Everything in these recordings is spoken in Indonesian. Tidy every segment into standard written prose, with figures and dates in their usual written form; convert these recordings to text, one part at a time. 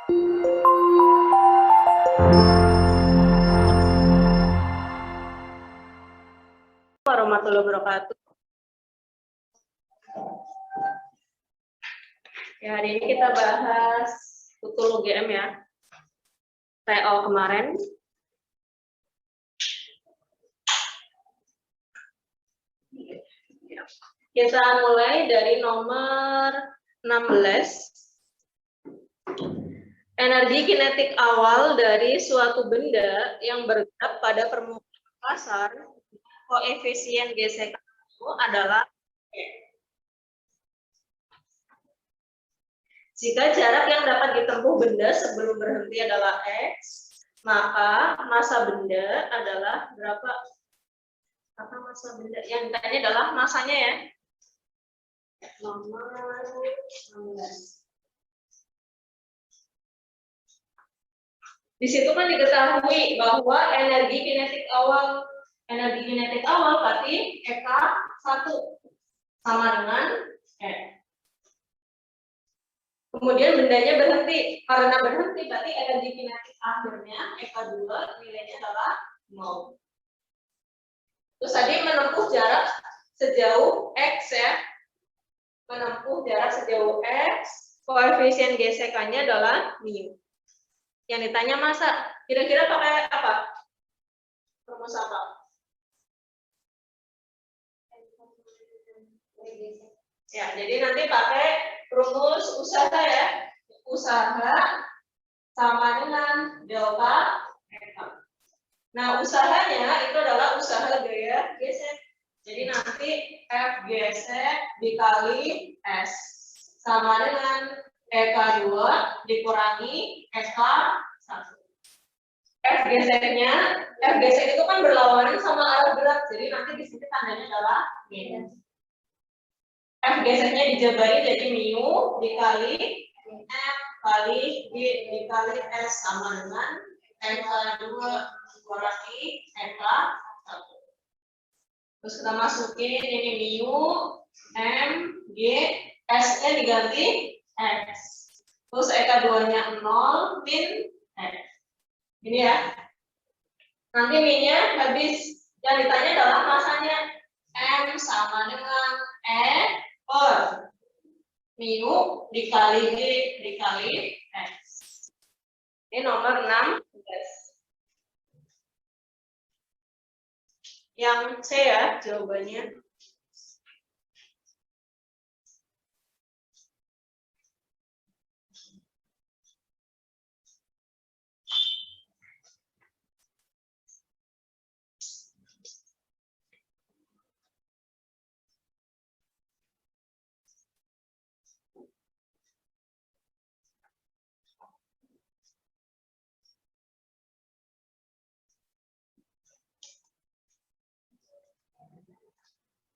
Warahmatullahi wabarakatuh. Ya, hari ini kita bahas utul UGM ya. TO kemarin. Kita mulai dari nomor 16. Energi kinetik awal dari suatu benda yang bergerak pada permukaan pasar, koefisien gesekan itu adalah E. Jika jarak yang dapat ditempuh benda sebelum berhenti adalah X, maka massa benda adalah berapa? Apa massa benda? Yang ditanya adalah massanya ya. Nomor 16. Di situ kan diketahui bahwa energi kinetik awal berarti EK1 sama dengan E. Kemudian bendanya berhenti. Karena berhenti berarti energi kinetik akhirnya EK2 nilainya adalah 0. Terus tadi menempuh jarak sejauh X ya. Menempuh jarak sejauh X, koefisien gesekannya adalah mu. Yang ditanya massa, kira-kira pakai apa? Rumus apa? Ya, jadi nanti pakai rumus usaha ya. Usaha sama dengan delta F. Nah, usahanya itu adalah usaha gaya gesek. Jadi nanti F gesek dikali S sama dengan EK2 dikurangi EK1. F gesek itu kan berlawanan sama arah gerak. Jadi nanti di sini tandanya adalah minus. F geseknya dijabari jadi mu dikali F kali G dikali S sama dengan EK2 dikurangi EK1. Terus kita masukin ini mu, M, G, S-nya diganti X. Terus EK2-nya 0, min X. Ini ya. Nanti min-nya habis. Yang ditanya adalah massanya. M sama dengan E per mu dikali G dikali X. Ini nomor 16. Yang C ya jawabannya.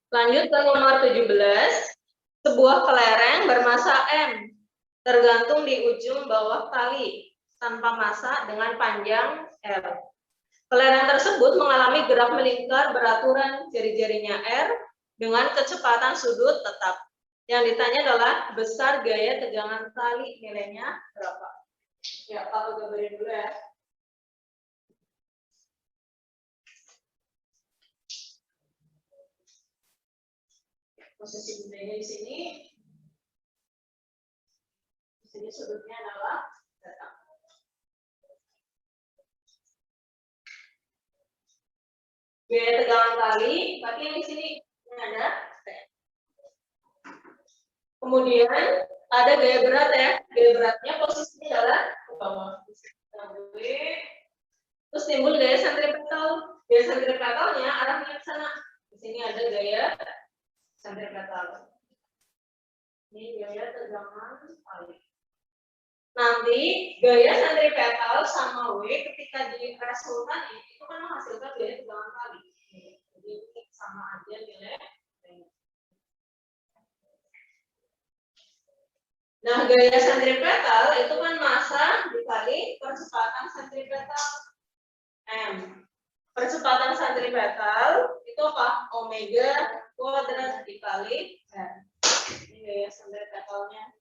Lanjut ke nomor 17. Sebuah kelereng bermassa M tergantung di ujung bawah tali tanpa massa dengan panjang L. Kelereng tersebut mengalami gerak melingkar beraturan jari-jarinya R dengan kecepatan sudut tetap. Yang ditanya adalah besar gaya tegangan tali, nilainya berapa? Ya, Pak gambarin dulu ya. Posisi bendanya di sini. Di sini sudutnya adalah tetap. Gaya tegangan tali, tapi yang di sini ada T. Kemudian ada gaya berat ya. Gaya beratnya posisinya adalah ke bawah. Terus timbul gaya sentripetal. Gaya sentripetalnya arahnya ke sana. Di sini ada gaya sentripetal. Ini gaya tegangan tali. Nanti gaya sentripetal sama W ketika di resultan itu kan menghasilkan gaya tegangan tali. Jadi sama aja nilai. Nah, gaya sentripetal itu kan massa dikali percepatan sentripetal M. Percepatan sentripetal itu apa? Omega kuadrat dikali R. Ini gaya sentripetalnya.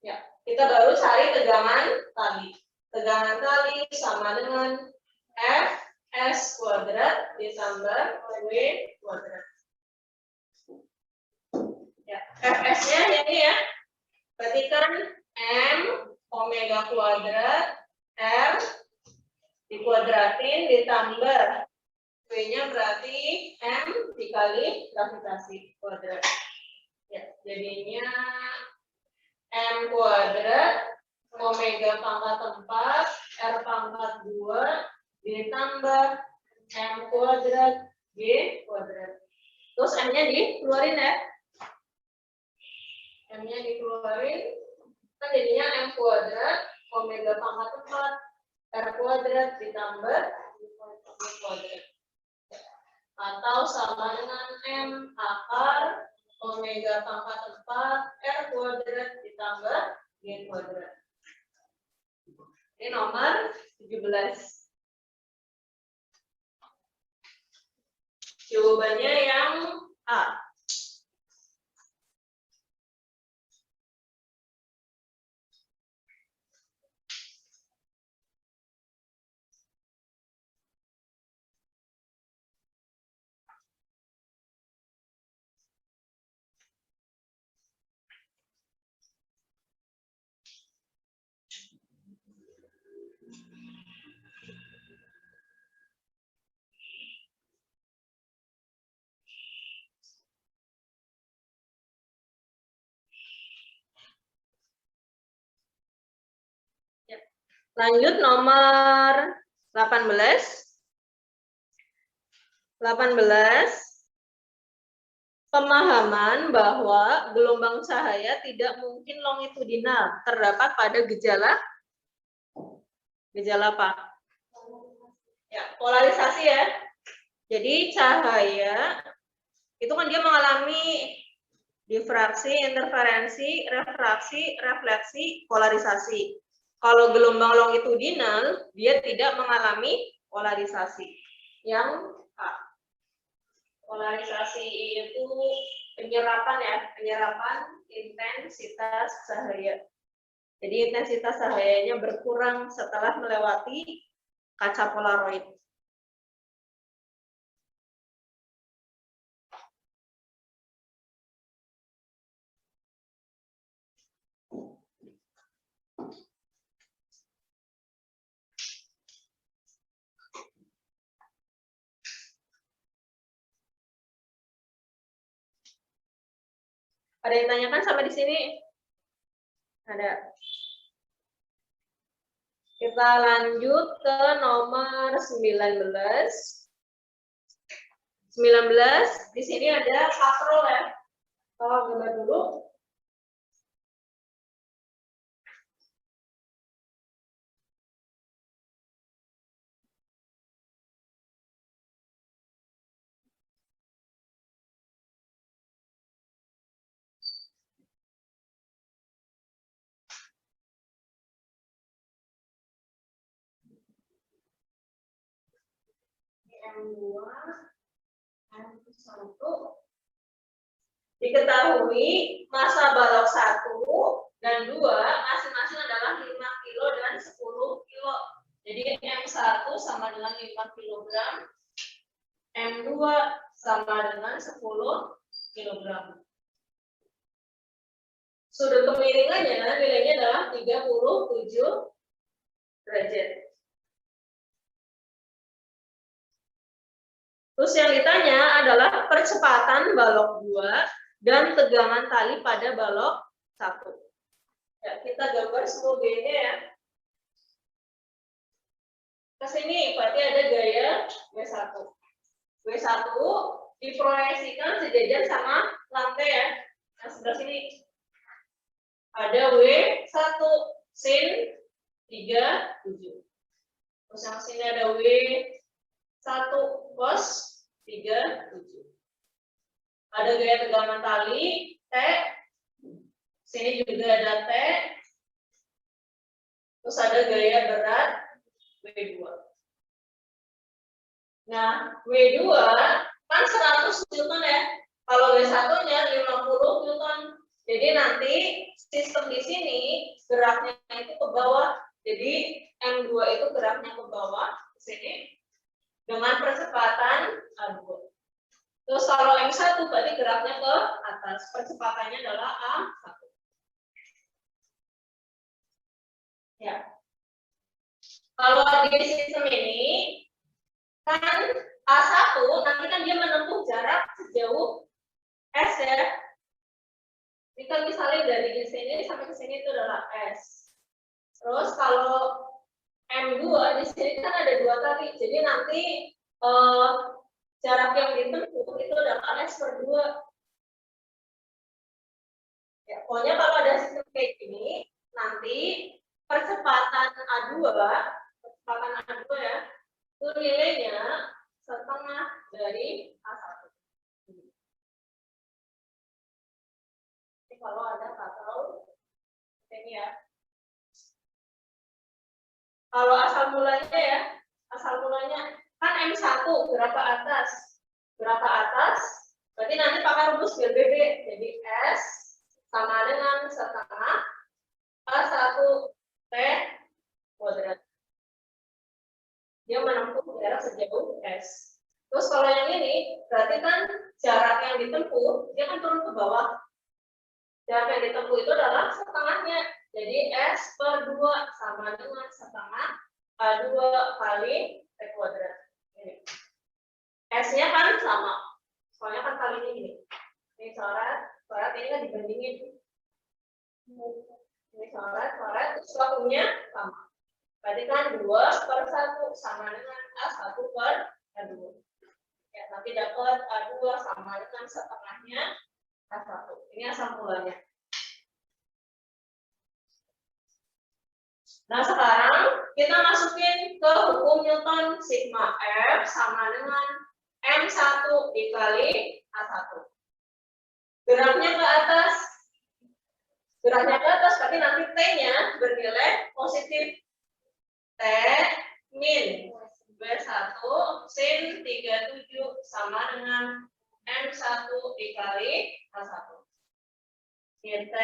Ya, Kita baru cari tegangan tali. Tegangan tali sama dengan Fs kuadrat ditambah W kuadrat. Ya, Fs-nya ini ya. Berarti kan M omega kuadrat R dikuadratin ditambah W-nya berarti M dikali gravitasi kuadrat. Ya, jadinya M kuadrat omega pangkat 4 R pangkat 2 ditambah M kuadrat G kuadrat. Terus M-nya dikeluarin ya. M-nya dikeluarin, kan jadinya M kuadrat omega pangkat 4 R kuadrat ditambah G kuadrat. Atau sama dengan M akar omega pangkat 4 R kuadrat ditambah G kuadrat. Ini nomor 17. Jawabannya yang A. Lanjut nomor 18. 18. Pemahaman bahwa gelombang cahaya tidak mungkin longitudinal terdapat pada gejala apa? Ya, polarisasi ya. Jadi cahaya itu kan dia mengalami difraksi, interferensi, refraksi, refleksi, polarisasi. Kalau gelombang longitudinal, dia tidak mengalami polarisasi. Yang A. Polarisasi itu penyerapan ya, penyerapan intensitas cahaya. Jadi intensitas cahayanya berkurang setelah melewati kaca polaroid. Ada yang tanyakan sampai di sini? Ada. Kita lanjut ke nomor 19. 19, di sini ada katrol ya. Kalau gambar dulu. M2, M1. Diketahui massa balok 1 dan 2 masing-masing adalah 5 kilo dan 10 kilo. Jadi M1 sama dengan 5 kg, M2 sama dengan 10 kg. Sudut kemiringannya nilainya adalah 37 derajat. Terus yang ditanya adalah percepatan balok 2 dan tegangan tali pada balok 1. Ya, kita gambar semua G-nya ya. Ke sini berarti ada gaya W1. W1 diproyeksikan sejajar sama lantai ya. Nah, sebelah sini ada W1 sin 37. Terus yang sini ada W1 cos 37. Ada gaya tegangan tali T. Sini juga ada T. Terus ada gaya berat W2. Nah, W2 kan 100 Newton ya. Kalau W1-nya 50 Newton. Jadi nanti sistem di sini geraknya itu ke bawah. Jadi M2 itu geraknya ke bawah ke sini dengan percepatan A2. Terus kalau M1 berarti geraknya ke atas, percepatannya adalah A1. Ya. Kalau di sistem ini kan A1 nanti kan dia menempuh jarak sejauh S ya. Jika misalnya dari sini sampai ke sini itu adalah S. Terus kalau M2 di sini kan ada 2 kali. Jadi nanti jarak yang ditempuh itu adalah S per 2. Ya, pokoknya kalau ada sistem kayak gini, nanti percepatan A2 ya, itu nilainya setengah dari A1. Jadi kalau ada atau ini ya. Kalau asal mulanya ya, kan M1 berapa atas, berarti nanti pakai rumus BB. Jadi S sama dengan setengah A1 T kuadrat. Dia menempuh jarak sejauh S. Terus kalau yang ini, berarti kan jarak yang ditempuh, dia kan turun ke bawah. Jarak yang ditempuh itu adalah setengahnya. Jadi S per 2 sama dengan setengah A2 kali T kuadrat. Ini. S-nya kan sama. Soalnya kan kalinya gini. Ini coret ini kan dibandingin. Ini coret, terus waktunya sama. Berarti kan 2 per 1 sama dengan A1 per A2. Ya, nanti dapat A2 sama dengan setengahnya A1. Ini asal mulanya. Nah, sekarang kita masukin ke hukum Newton, sigma F sama dengan M1 dikali A1. Geraknya ke atas, berarti nanti T-nya bernilai positif. T min B1 sin 37 sama dengan M1 dikali A1. Ini T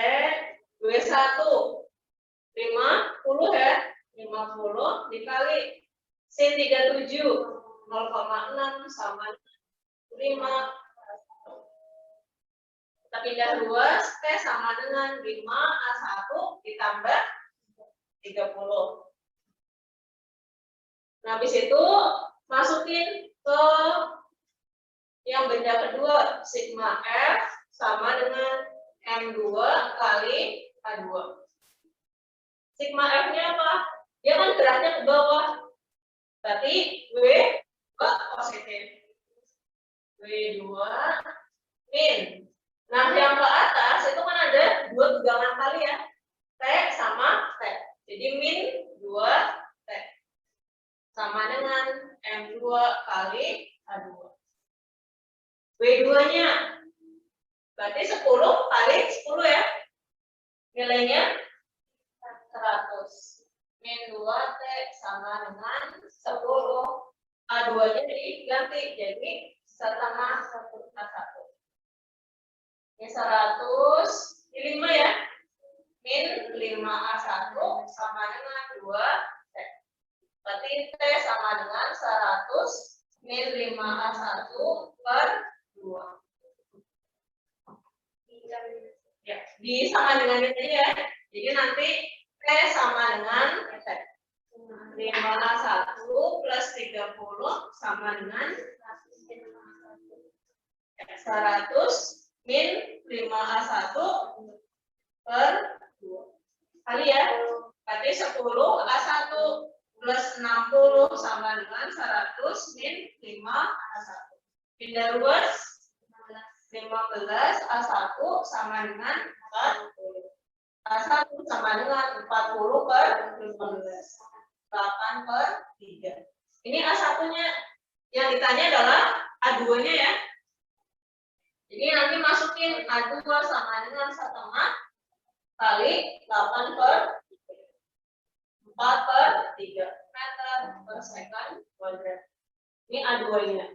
B1 50 ya, 50 dikali sin 37 0,6 sama 5. Kita pindah luas, T sama dengan 5 A1 ditambah 30. Nah, habis itu masukin ke yang benda kedua, sigma F sama dengan M2 kali A2. Sigma F-nya apa? Dia kan geraknya ke bawah. Berarti W positif. W2 min. Nah, yang ke atas itu kan ada 2 tegangan kali ya. T sama T. Jadi min 2 T. Sama dengan M2 kali A2. W2-nya berarti 10 kali 10 ya. Nilainya 100. Min 2T sama dengan 10. A2-nya diganti jadi setengah A1. Ini 100 di 5 ya. Min 5A1 sama dengan 2T. Berarti T sama dengan 100 min 5A1 per 2. Ya, sama dengan ini ya. Jadi nanti T sama dengan 5A1 plus 30 sama dengan 100 min 5A1 per 2. Kali ya. Berarti 10A1 plus 60 sama dengan 100 min 5A1. Pindah luas 15A1 sama dengan 40. A1 sama dengan 40 per 15. 8 per 3. Ini A1-nya. Yang ditanya adalah A2-nya ya. Jadi nanti masukin A2 sama dengan setengah kali 8 per 4 per 3 meter per second kuadrat. Ini A2-nya.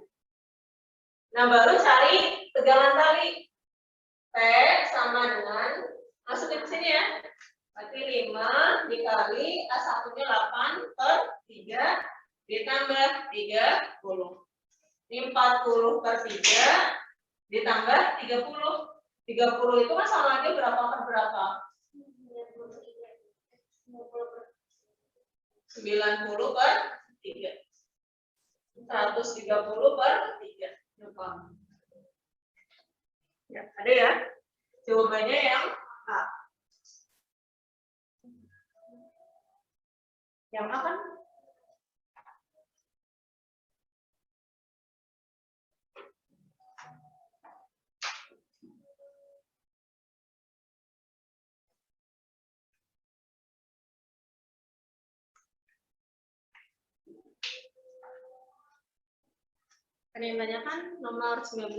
Nah, baru cari tegangan tali. T sama dengan, masukin ke sini ya. Berarti 5 dikali A1-nya 8 per 3 ditambah 30. Ini 40 per 3 ditambah 30. 30 itu kan sama lagi berapa per berapa? 90 per 3. 130 per 3. Ya, ada ya? Jawabannya yang A. Yang A kan? Ada yang tanyakan nomor 19?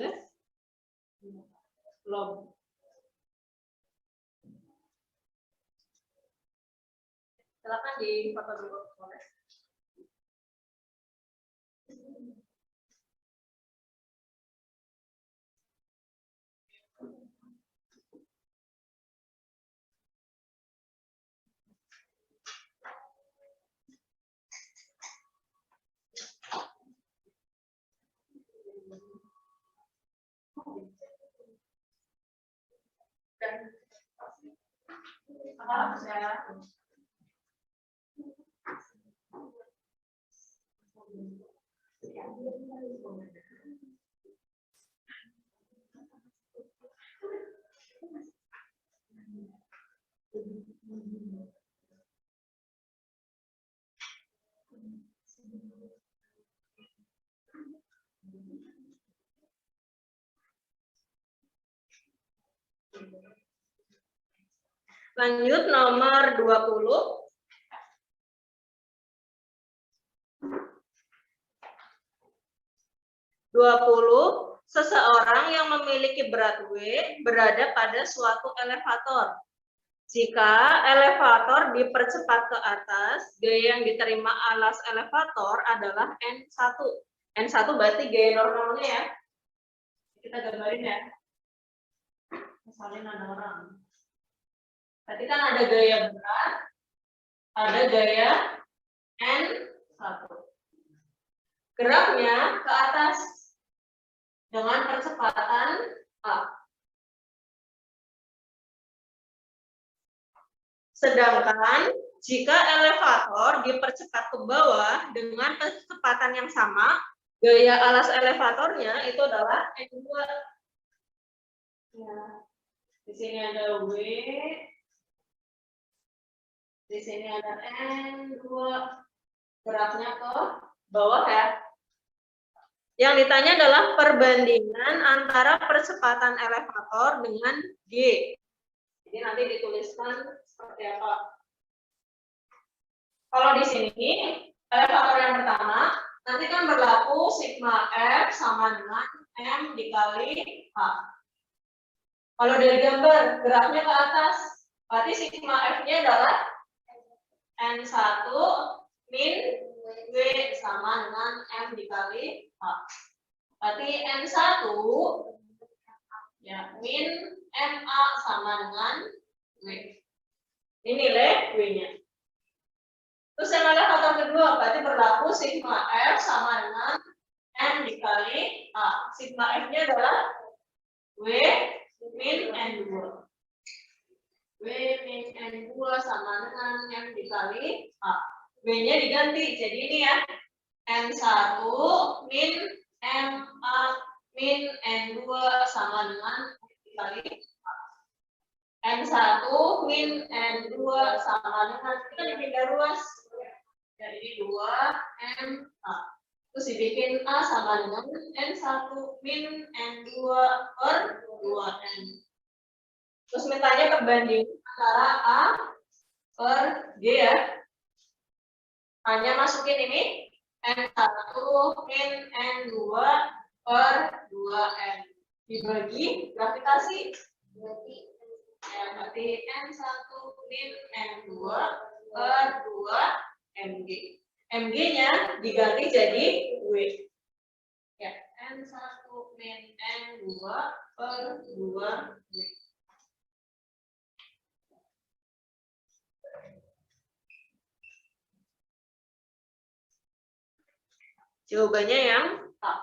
Belum. Silakan di foto dulu, boleh. Apa saya? Lanjut nomor 20. Seseorang yang memiliki berat W berada pada suatu elevator. Jika elevator dipercepat ke atas, gaya yang diterima alas elevator adalah N1. N1 berarti gaya normalnya ya. Kita gambarin ya. Misalnya ada orang. Berarti kan ada gaya berat, ada gaya N1. Geraknya ke atas dengan percepatan A. Sedangkan jika elevator dipercepat ke bawah dengan kecepatan yang sama, gaya alas elevatornya itu adalah N2. Ya. Di sini ada W, di sini ada N2, geraknya ke bawah ya. Yang ditanya adalah perbandingan antara percepatan elevator dengan G. Jadi nanti dituliskan seperti apa. Kalau di sini, elevator yang pertama, nanti kan berlaku sigma F sama dengan M dikali H. Kalau dari gambar, geraknya ke atas, berarti sigma F-nya adalah N1 min W sama dengan M dikali H. Berarti N1 ya, min MA sama dengan W. Ini nilai W-nya. Terus yang elevator kedua, berarti berlaku sigma F sama dengan M dikali A. Sigma F-nya adalah W min N2. W min N2 sama dengan M dikali A. W-nya diganti, jadi ini ya, N1 min MA min N2 sama dengan M dikali A. N1 min N2 sama dengan, kita dipindah ruas. Jadi 2MA. Terus dibikin A sama dengan N1 min N2 per 2N. Terus mintanya perbandingan antara A per G ya. Hanya masukin ini N1 min N2 per 2N. Dibagi gravitasi. Ya, berarti N1 min N2 per 2 MG. MG-nya diganti jadi W. Ya, N1 min N2 per 2 W. Jawabannya yang A.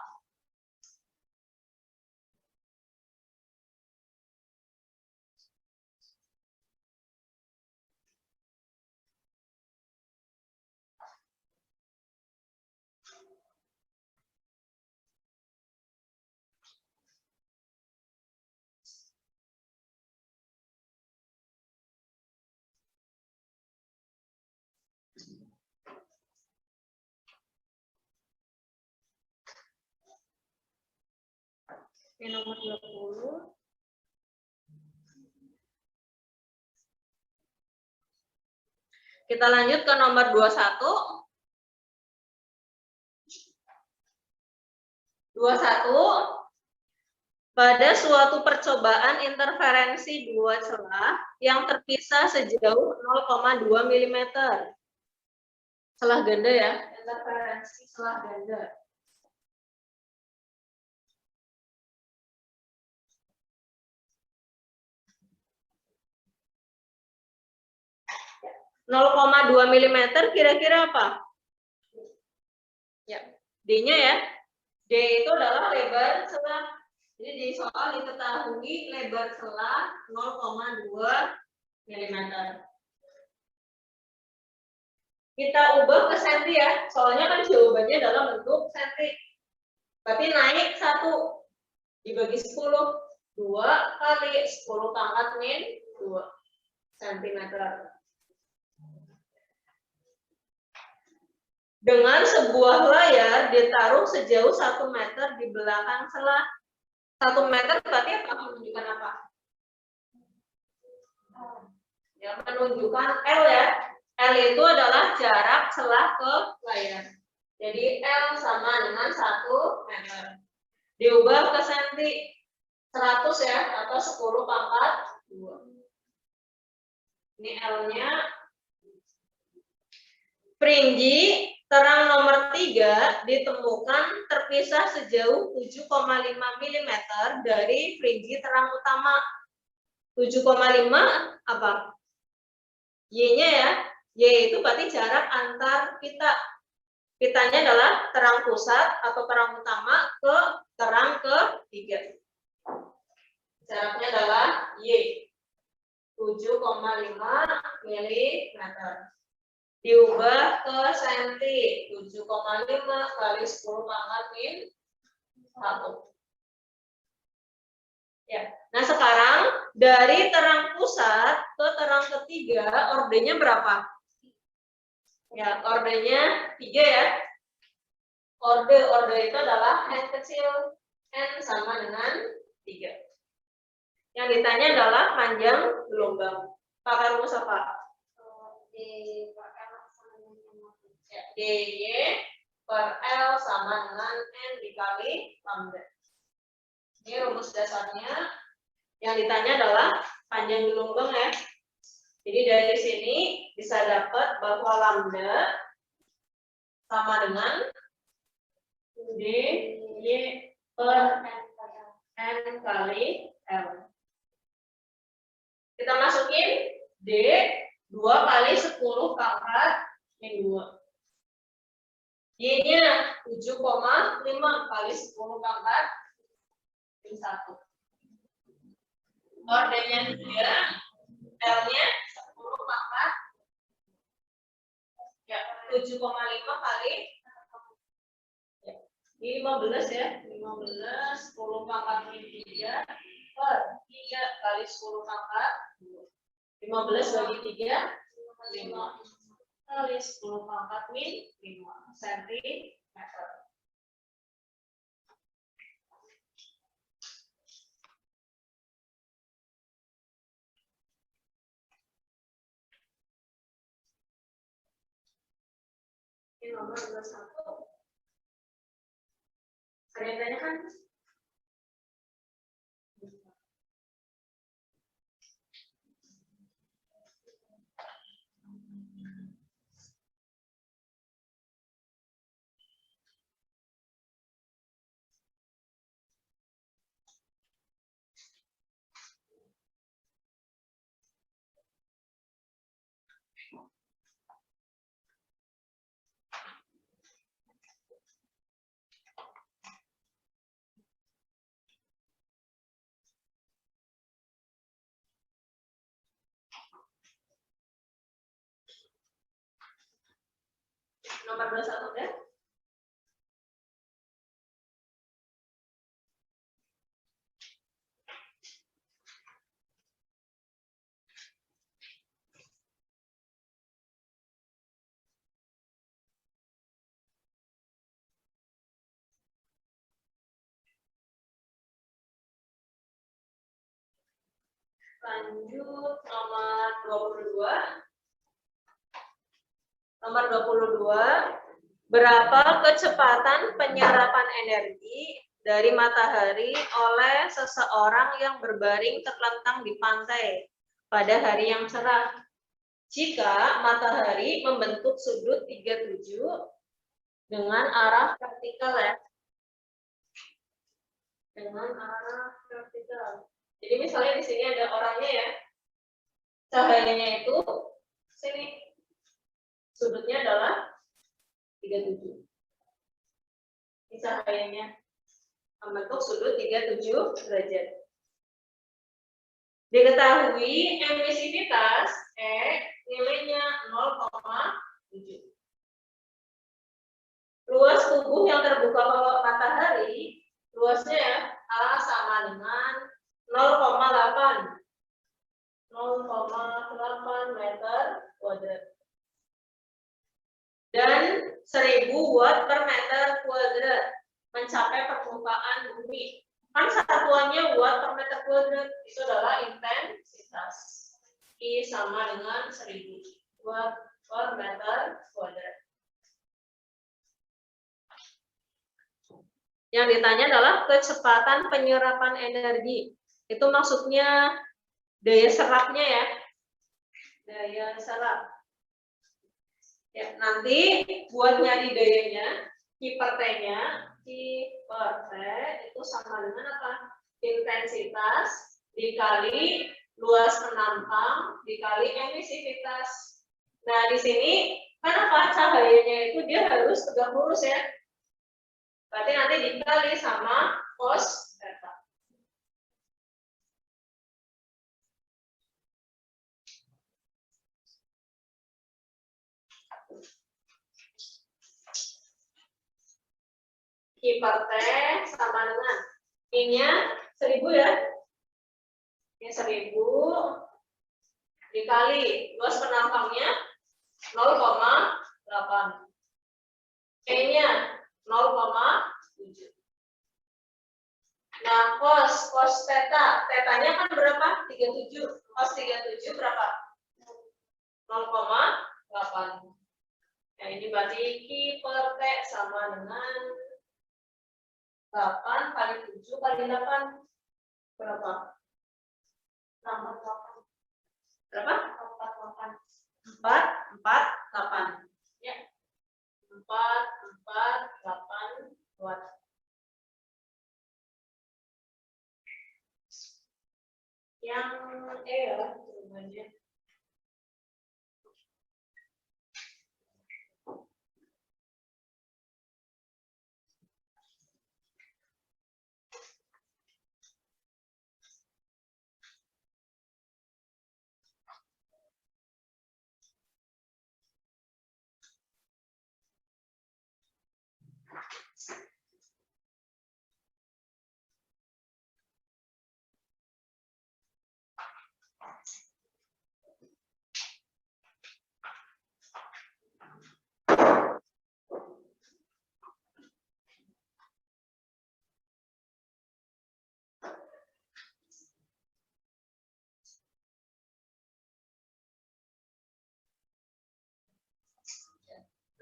Ini nomor 20. Kita lanjut ke nomor 21. 21. Pada suatu percobaan interferensi dua celah yang terpisah sejauh 0,2 mm. Celah ganda ya, interferensi celah ganda. (0,2 mm) kira-kira apa? Ya, D-nya ya. D itu adalah lebar celah. Jadi di soal diketahui lebar celah 0,2 mm. Kita ubah ke senti ya. Soalnya kan jawabannya dalam bentuk senti. Berarti naik 1 dibagi 10. 2 kali 10 pangkat min 2 cm. Dengan sebuah layar ditaruh sejauh 1 meter di belakang celah. 1 meter berarti apa? Menunjukkan apa? Ya, menunjukkan L ya. L itu adalah jarak celah ke layar. Jadi L sama dengan 1 meter. Diubah ke senti 100 ya, atau 10 pangkat 2. Ini L-nya. Fringi terang nomor 3 ditemukan terpisah sejauh 7,5 mm dari fringi terang utama. 7,5 apa? Y-nya ya. Y itu berarti jarak antar pita. Pitanya adalah terang pusat atau terang utama ke terang ketiga. Jaraknya adalah Y. 7,5 mm. Diubah ke senti. 7,5 kali 10 pangkat min 1. Ya. Nah, sekarang dari terang pusat ke terang ketiga, ordenya berapa? Ya, ordenya 3 ya. Orde itu adalah n kecil. N sama dengan 3. Yang ditanya adalah panjang gelombang. Pakai rumus apa? DY per L sama dengan N dikali lambda. Ini rumus dasarnya. Yang ditanya adalah panjang gelombang ya. Jadi dari sini bisa dapat bahwa lambda sama dengan DY per N kali L. Kita masukin D 2 kali 10 pangkat min 2. Y-nya 7,5 kali 10 pangkat min 1. Ordenya 3, L-nya 10 pangkat. Ya, 7,5 kali ya, ini 15 ya. 15 10 pangkat min 3 per 3 kali 10 pangkat 2. 15 bagi 3 5 kali 10 pangkat min 5 cm. Ini nomor 21. Ada yang tanyakan? Nomor 21 udah? Lanjut nomor 22. Nomor 22. Berapa kecepatan penyerapan energi dari matahari oleh seseorang yang berbaring terlentang di pantai pada hari yang cerah? Jika matahari membentuk sudut 37 dengan arah vertikal ya. Dengan arah vertikal. Jadi misalnya di sini ada orangnya ya. Cahayanya itu sini. Sudutnya adalah 37. Ini cahayanya membentuk sudut 37 derajat. Diketahui emisivitas E nilainya 0,7. Luas tubuh yang terbuka ke matahari, luasnya ya, A sama dengan 0,8. 0,8 meter kuadrat. Dan 1000 watt per meter kuadrat mencapai permukaan bumi. Kan satuannya watt per meter kuadrat, itu adalah intensitas. I sama dengan 1000 watt per meter kuadrat. Yang ditanya adalah kecepatan penyerapan energi. Itu maksudnya daya serapnya ya. Daya serap. Ya, nanti buat nyari dayanya, Q per T-nya, Q per T itu sama dengan apa? Intensitas dikali luas penampang dikali emisivitas. Nah, di sini kan apa? Cahayanya itu dia harus tegak lurus ya. Berarti nanti dikali sama cos theta. Q per T sama dengan I-nya 1000 ya. Ini 1000 dikali luas penampangnya 0,8. E-nya 0,7. Nah, cos theta, theta-nya kan berapa? 37. Cos 37 berapa? 0,8. Nah, ini berarti Q per T sama dengan 8 kali 7 kali 8 berapa? 48. Berapa? 48. Ya. 448 watt. Yang ya jawabannya.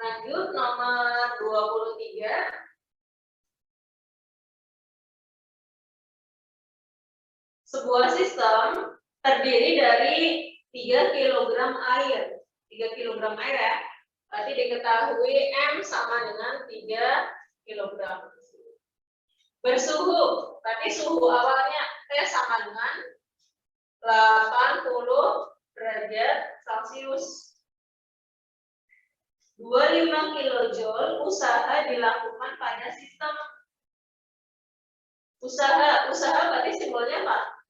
Lanjut nomor 23. Sebuah sistem terdiri dari 3 kg air. 3 kg air ya. Berarti diketahui M sama dengan 3 kg. Bersuhu, berarti suhu awalnya T sama dengan 80 derajat Celcius. 25 kJ usaha dilakukan pada sistem. Usaha berarti simbolnya apa?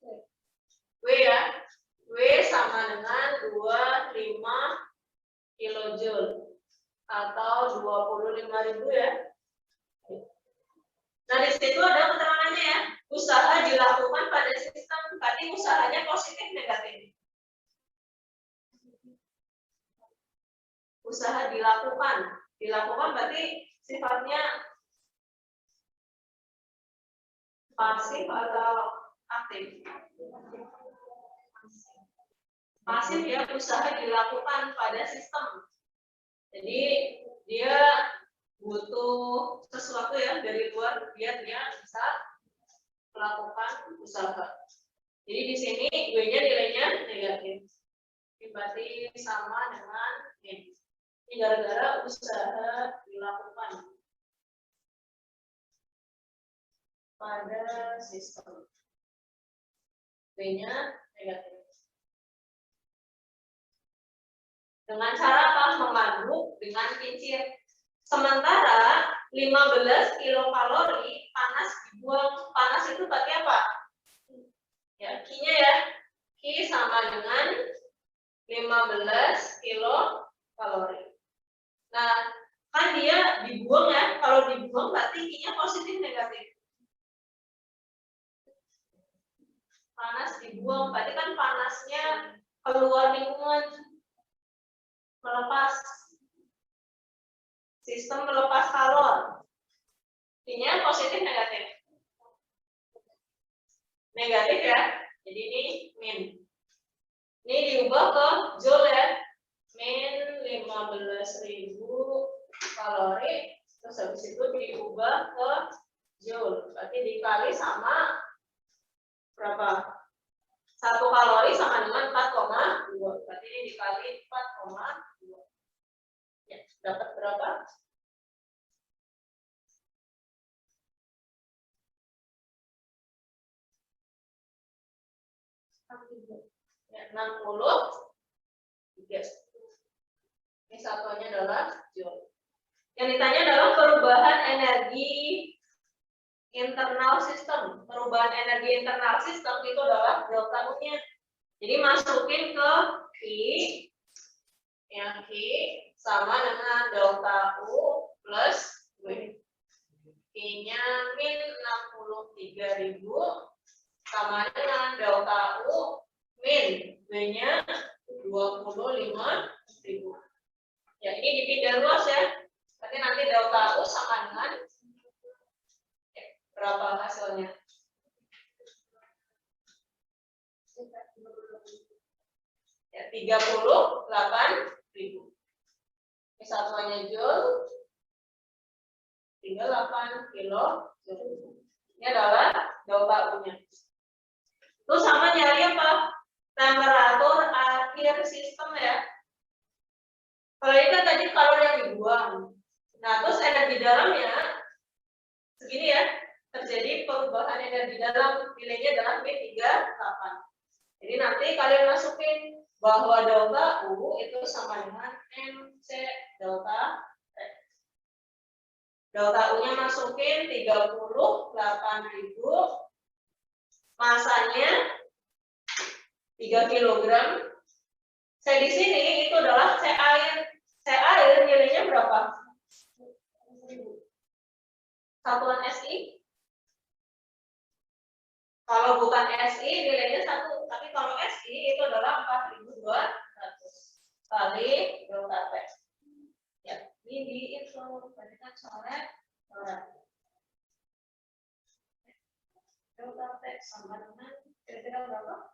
W ya. W sama dengan 25 kJ. atau 25.000 ya. Nah, di situ ada keterangannya ya. Usaha dilakukan pada sistem, berarti usahanya positif negatif. Usaha dilakukan berarti sifatnya pasif atau aktif. Pasif ya, usaha dilakukan pada sistem. Jadi dia butuh sesuatu ya dari luar biar dia bisa melakukan usaha. Jadi di sini W-nya nilainya negatif. Ini berarti sama dengan ini. Ini gara-gara usaha dilakukan pada sistem. W-nya negatif. Dengan cara apa? Mengandung dengan kincir. Sementara 15 kilokalori panas dibuang. Panas itu berarti apa? Ya, Q-nya ya. Q sama dengan 15 kilokalori. Nah, kan dia dibuang ya. Kalau dibuang berarti Q-nya positif negatif. Panas dibuang, berarti kan panasnya keluar lingkungan. Melepas sistem melepas kalor. Q-nya positif negatif? Negatif ya. Jadi ini min. Ini diubah ke joule ya. Min 15.000 kalori. Terus habis itu diubah ke joule. Berarti dikali sama berapa? 1 kalori sama dengan 4,2. Berarti ini dikali 4,2. Ya, dapat berapa? Ya, 63. Ini satuannya adalah joule. Yang ditanya adalah perubahan energi internal sistem. Perubahan energi internal sistem itu adalah delta U-nya. Jadi masukin ke Q, yang Q sama dengan delta U plus W. Q-nya min 63.000 sama dengan delta U min W-nya 25.000. Ya, ini dipindah luas ya. Berarti nanti delta U sama dengan berapa hasilnya? Ya, 38.000. Ini satuannya joule, 38 kilo joule. Ini adalah delta U-nya. Terus sama nyari apa? Temperatur akhir sistem ya. Kalau ini kan tadi kalori yang dibuang. Nah, terus energi dalamnya segini ya. Terjadi perubahan energi dalam, nilainya adalah B38. Jadi nanti kalian masukin bahwa delta U itu sama dengan MC delta T. Delta U-nya masukin 38.000, masanya 3 kg. Saya di sini itu adalah C air. C air nilainya berapa? Satuan SI. Kalau bukan SI nilainya 1, tapi kalau SI itu adalah 4.200 kali delta T. Ya, ini di itu berarti kan coret delta T sama dengan kira-kira berapa?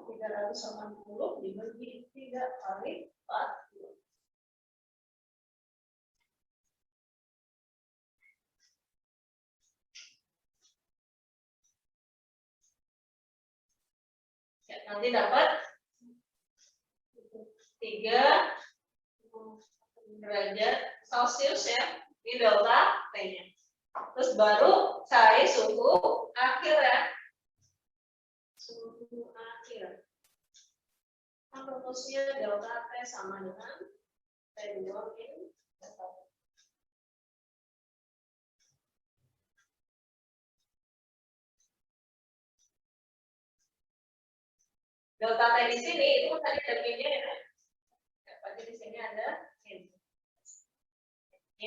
380 dibagi 3 kali 40. Ya, nanti dapat 3 derajat Celcius ya, di delta T-nya. Terus baru cari suhu akhir ya. Suhu akhir. Kan rumusnya delta T sama dengan T2 min delta T. Delta T di sini itu tadi ada minnya ya. Berarti di sini ada min.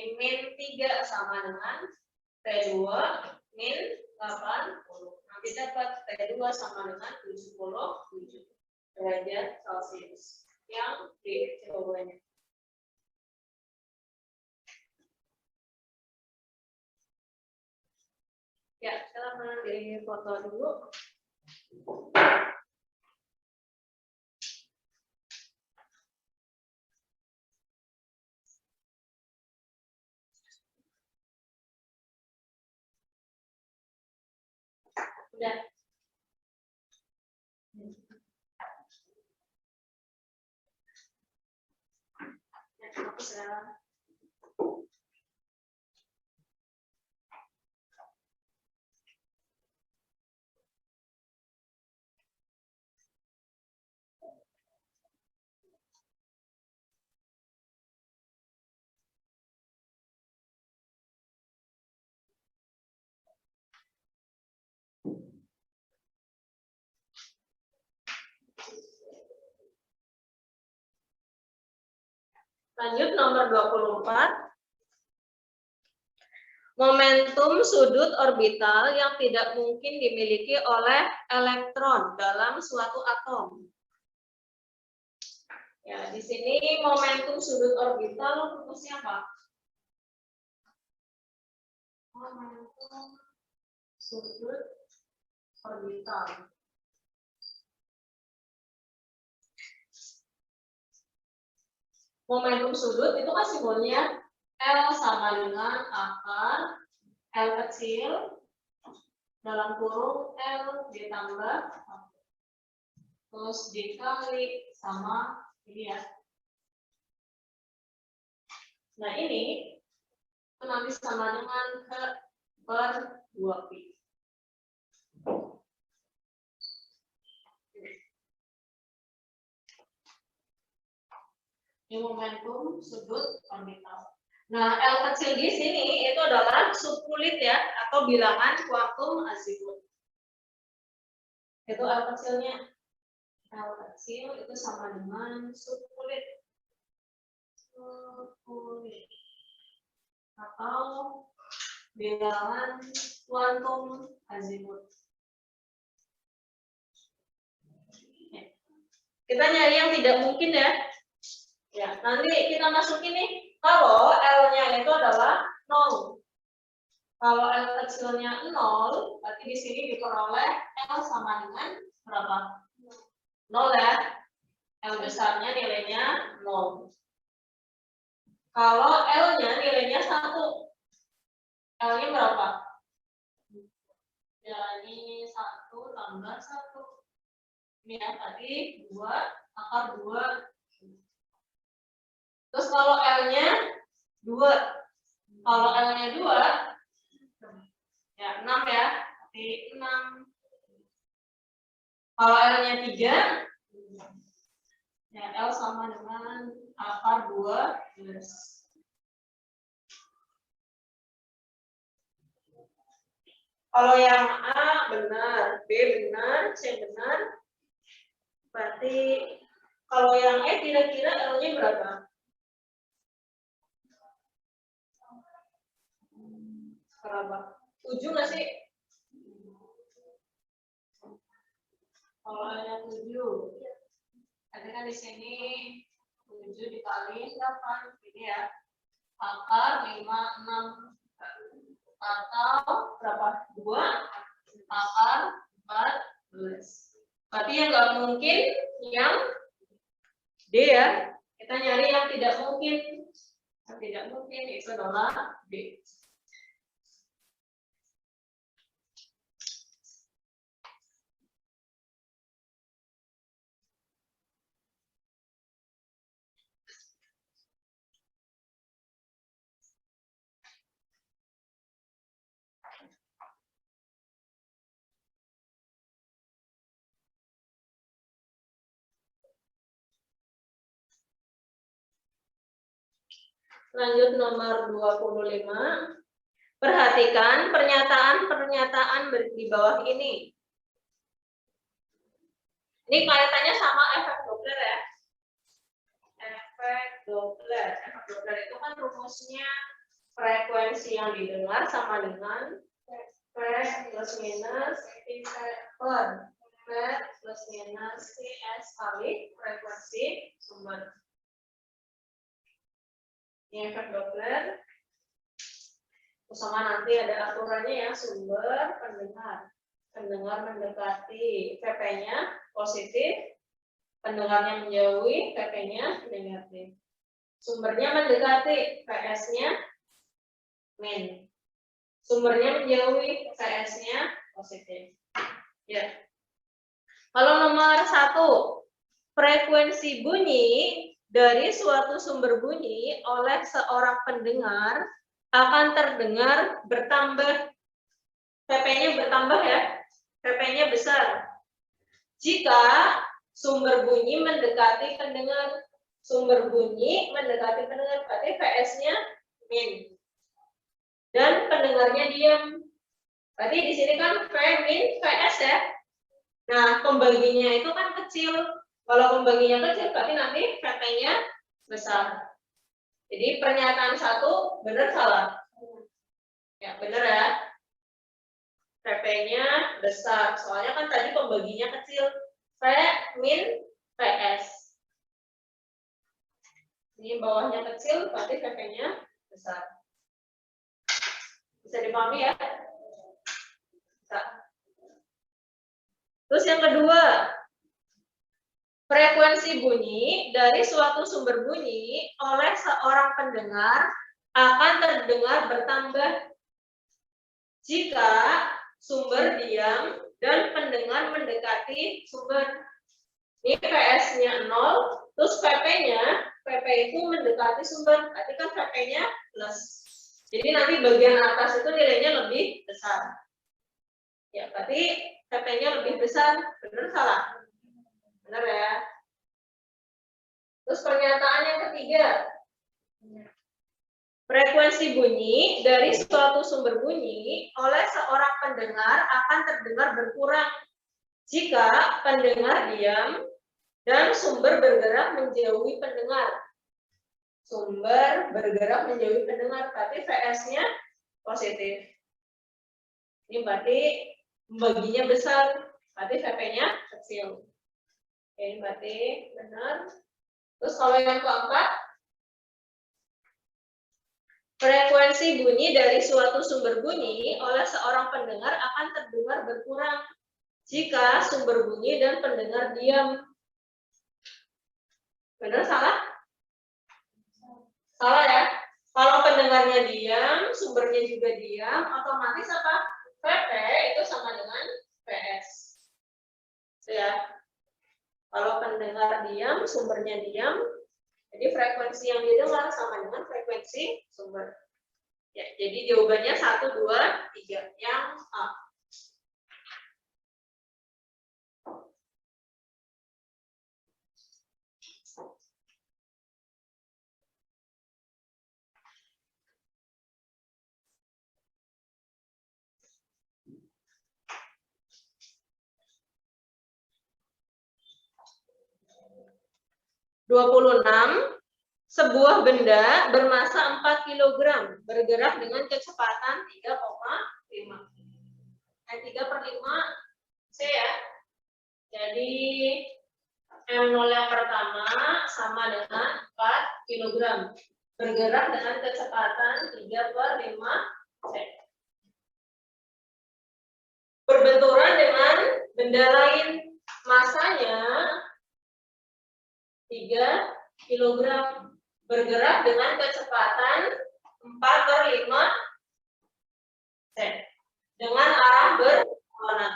Jadi min 3 sama dengan T2 min 80. Nanti dapat T2 sama dengan 77 derajat Celcius yang di jawabannya. Ya, silakan di foto dulu. Udah. Ya, aku sekarang. Lanjut nomor 24. Momentum sudut orbital yang tidak mungkin dimiliki oleh elektron dalam suatu atom. Ya, di sini momentum sudut orbital rumusnya apa? Momentum sudut orbital. Momentum sudut itu kan simbolnya L sama dengan akar L kecil dalam kurung L ditambah terus dikali sama ini ya. Nah ini nanti sama dengan ke per 2pi. Ini momentum sudut orbital. Nah, L kecil di sini itu adalah subkulit ya, atau bilangan kuantum azimut. Itu L kecilnya. L kecil itu sama dengan subkulit. Subkulit. Atau bilangan kuantum azimut. Kita nyari yang tidak mungkin ya. Ya, nanti kita masukin nih, kalau L-nya itu adalah 0. Kalau L kecilnya 0, berarti di sini diperoleh L sama dengan berapa? 0 ya. L besarnya nilainya 0. Kalau L-nya nilainya 1. L-nya berapa? Ya, ini 1 tambah 1. Ini ya, tadi 2, akar 2. Terus kalau L-nya 2. Kalau L-nya 2, ya 6 ya. Berarti 6. Kalau L-nya 3, ya L sama dengan akar 12. Kalau yang A benar, B benar, C benar. Berarti kalau yang E kira-kira L-nya berapa? Berapa? 7 nggak sih? Kalau L-nya 7, berarti kan di sini 7 dikali 8, ini ya. Akar 5, 6. Atau berapa? 2 akar 14. Berarti yang nggak mungkin yang D ya. Kita nyari yang tidak mungkin. Yang tidak mungkin itu adalah D. Lanjut nomor 25. Perhatikan pernyataan-pernyataan di bawah ini. Ini kaitannya sama efek Doppler ya. Efek Doppler. Efek Doppler itu kan rumusnya frekuensi yang didengar sama dengan P plus minus per P plus minus CS kali frekuensi sumber. Ini efek Doppler. Sama nanti ada aturannya ya, sumber pendengar. Pendengar mendekati PP-nya positif, pendengarnya menjauhi PP-nya negatif. Sumbernya mendekati PS-nya min. Sumbernya menjauhi PS-nya positif. Ya. Kalau nomor 1, frekuensi bunyi dari suatu sumber bunyi oleh seorang pendengar akan terdengar bertambah. PP-nya bertambah ya. PP-nya besar. Jika sumber bunyi mendekati pendengar. Sumber bunyi mendekati pendengar, berarti PS-nya min. Dan pendengarnya diam. Berarti di sini kan P min PS ya. Nah, pembaginya itu kan kecil. Kalau pembaginya kecil, berarti nanti PP-nya besar. Jadi pernyataan 1 benar salah? Ya, benar ya. PP-nya besar. Soalnya kan tadi pembaginya kecil. P min PS. Ini bawahnya kecil, berarti PP-nya besar. Bisa dipahami ya? Bisa. Terus yang kedua, frekuensi bunyi dari suatu sumber bunyi oleh seorang pendengar akan terdengar bertambah jika sumber diam dan pendengar mendekati sumber. Ini PS-nya 0, terus PP itu mendekati sumber, berarti kan PP-nya plus. Jadi nanti bagian atas itu nilainya lebih besar. Ya, berarti PP-nya lebih besar, benar salah? Benar ya. Terus pernyataan yang ketiga. Frekuensi bunyi dari suatu sumber bunyi oleh seorang pendengar akan terdengar berkurang jika pendengar diam dan sumber bergerak menjauhi pendengar. Sumber bergerak menjauhi pendengar, berarti VS-nya positif. Ini berarti baginya besar, berarti VP-nya kecil. Oke, ini berarti benar. Terus kalau yang keempat, frekuensi bunyi dari suatu sumber bunyi oleh seorang pendengar akan terdengar berkurang jika sumber bunyi dan pendengar diam. Benar salah? Salah ya. Kalau pendengarnya diam, sumbernya juga diam, otomatis apa? PP itu sama dengan PS. Ya. Kalau pendengar diam, sumbernya diam, jadi frekuensi yang didengar sama dengan frekuensi sumber. Ya, jadi jawabannya 1, 2, 3 yang A. (26) Sebuah benda bermasa 4 kg bergerak dengan kecepatan 3,5. 3/5 C ya. Jadi M0 yang pertama sama dengan 4 kg bergerak dengan kecepatan 3/5 C. Berbenturan dengan benda lain, masanya 3 kg bergerak dengan kecepatan 4/5 C dengan arah berlawanan.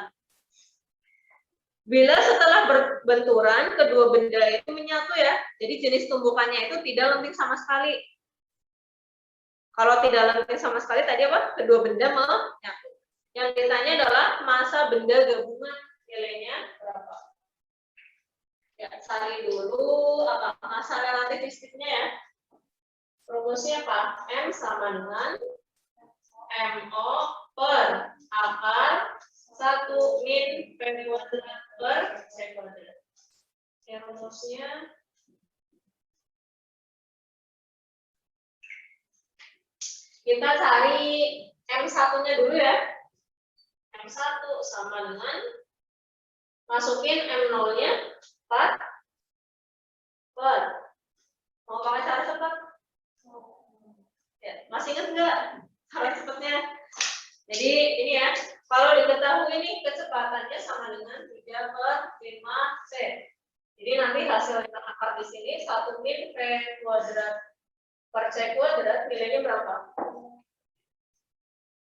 Bila setelah berbenturan kedua benda itu menyatu ya, jadi jenis tumbukannya itu tidak lenting sama sekali. Kalau tidak lenting sama sekali tadi apa? Kedua benda menyatu. Yang ditanya adalah massa benda gabungan, nilainya berapa? Ya, cari dulu apa massa relativistiknya ya. Rumusnya apa? M sama dengan MO per akar 1 min P kuadrat per C kuadrat. Ya, rumusnya Kita cari M1-nya dulu ya. M1 sama dengan masukin M0-nya 4 per. Mau pakai cara cepat? Ya, masih ingat nggak cara cepatnya? Jadi ini ya, kalau diketahui ini kecepatannya sama dengan 3 per 5C. Jadi nanti hasil yang akar di sini 1 min V kuadrat per C kuadrat nilainya berapa?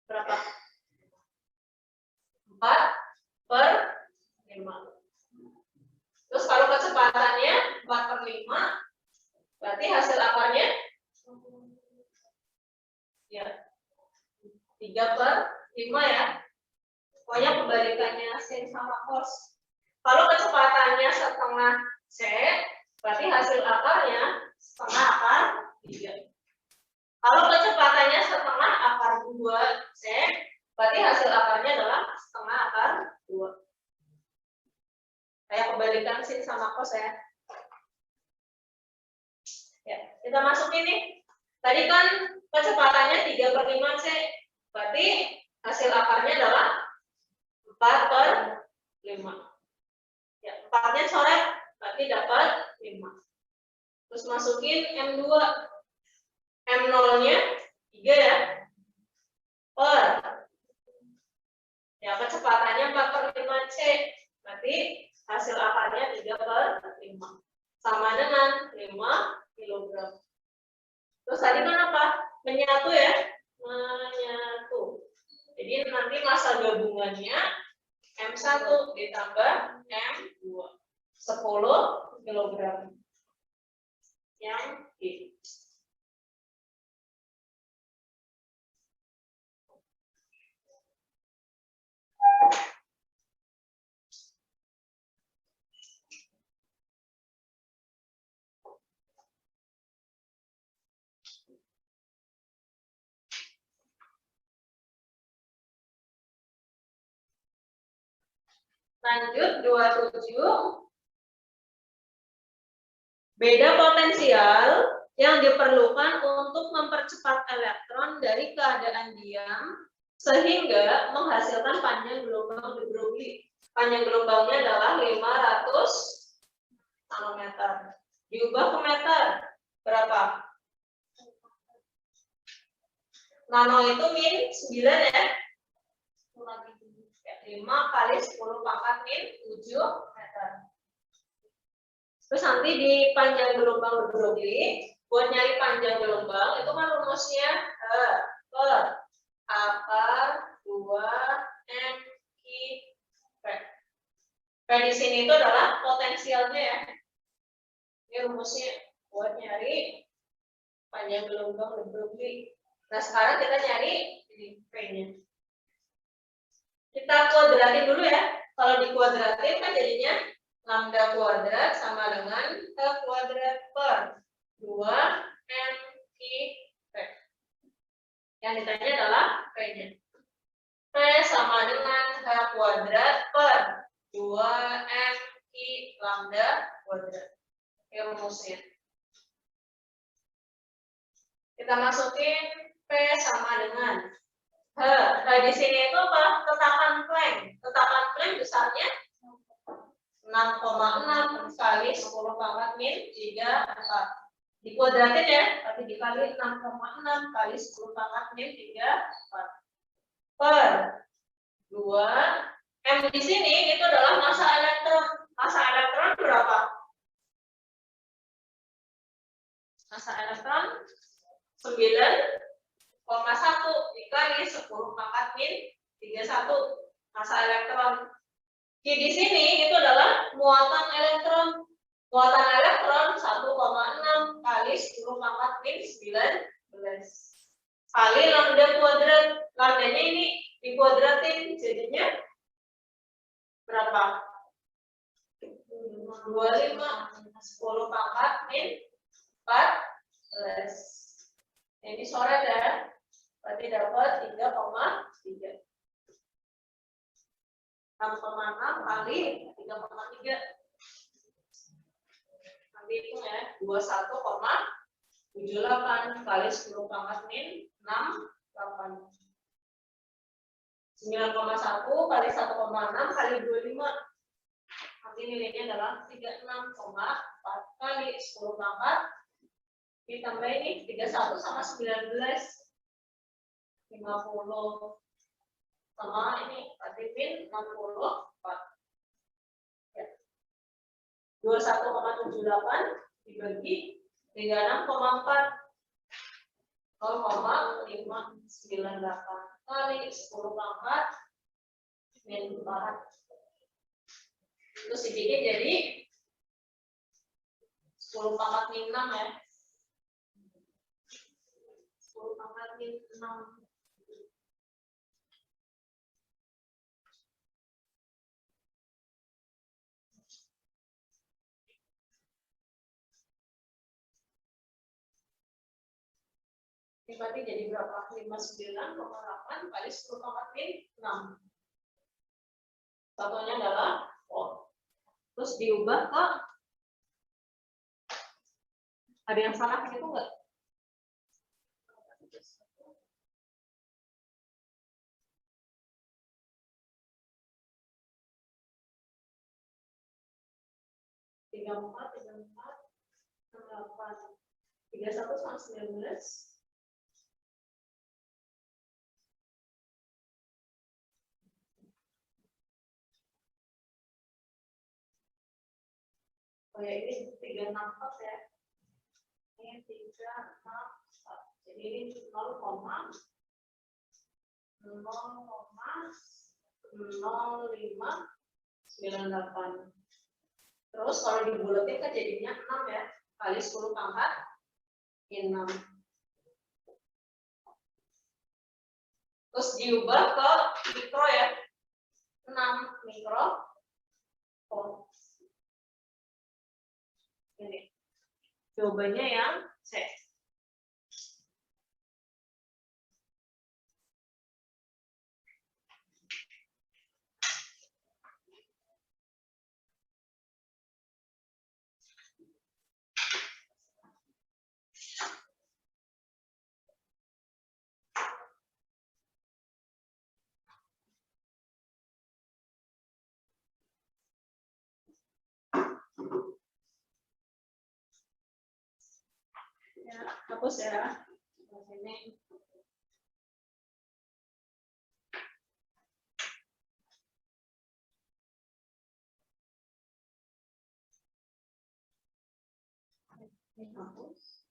Berapa? 4 per 5. Terus kalau kecepatannya 4 per 5, berarti hasil akarnya ya 3 per 5 ya. Pokoknya kebalikannya sin sama cos. Kalau kecepatannya setengah C, berarti hasil akarnya setengah akar 3. Kalau kecepatannya setengah akar 2C, berarti hasil akarnya adalah setengah akar 2. Kayak kebalikan sin sama cos ya. Ya, kita masukin nih. Tadi kan kecepatannya 3 per 5C, berarti hasil akarnya adalah 4 per 5. Ya, 4-nya coret, berarti dapat 5. Terus masukin M2. M0-nya 3 ya. Per. Ya, kecepatannya 4 per 5C, berarti hasil akarnya 3 per 5. Sama dengan 5 kg. Terus tadi kan apa? Menyatu ya? Menyatu. Jadi nanti massa gabungannya M1 ditambah M2. 10 kg. Yang G. Lanjut 27. Beda potensial yang diperlukan untuk mempercepat elektron dari keadaan diam sehingga menghasilkan panjang gelombang de Broglie. Panjang gelombangnya adalah 500 nanometer. Diubah ke meter. Berapa? Nano itu min 9 ya. 5 kali 10 pangkat min 7 meter. Terus nanti di panjang gelombang de Broglie, buat nyari panjang gelombang itu kan rumusnya per akar 2 M/I P. P di sini itu adalah potensialnya ya. Ini rumusnya buat nyari panjang gelombang de Broglie. Nah sekarang kita nyari ini P-nya. Kita kuadratin dulu ya. Kalau dikuadratin kan jadinya lambda kuadrat sama dengan H kuadrat per 2 M/I P. Yang ditanya adalah P-nya. P sama dengan H kuadrat per 2 M/I lambda kuadrat. Ini rumusnya. Kita masukin P sama dengan H. H di sini itu apa? Tetapan Planck. Tetapan Planck besarnya 6,6 kali 10 pangkat min 34. Dikuadratin ya, tapi dikali 6,6 kali 10 pangkat min 34. Per 2. M di sini itu adalah massa elektron. Massa elektron berapa? Massa elektron 9,1 dikali 10 pangkat min 31. Massa elektron. Q di sini itu adalah muatan elektron. Muatan elektron 1,6 kali 10 pangkat min 19 kali lambda kuadrat. Lambdanya ini dikuadratin jadinya berapa? 25 10 pangkat min 14. Ini coret ya. Berarti dapat 3,3. 6,6 kali 3,3. Nanti hitung ya, 21,3. 78 kali 10 pangkat min 6, 8. 9,1 kali 1,6 kali 25. Nanti nilainya adalah 36,4 kali 10 pangkat. Ditambah ini 31 sama 19. 50. Sama ini tadi min 64. Ya. 21,78 dibagi 36,4. 0,598 kali 10 pangkat min 4. Terus dibikin jadi 10 pangkat min 6 ya. 10 pangkat min 6. Ini berarti jadi berapa? 59,8 kali 10 pangkat min 6. Satunya adalah terus diubah ke, ada yang salah gitu enggak? Tiga empat, 31 sama 19. Oh ya, ini 364 ya. Ini 364. Jadi ini 0,0598. Terus kalau dibulatin kan jadinya 6 ya. Kali 10 pangkat min 6. Terus diubah ke mikro ya. 6 mikro. Ini jawabannya yang C. Ya, hapus ya. Ini. Ini hapus.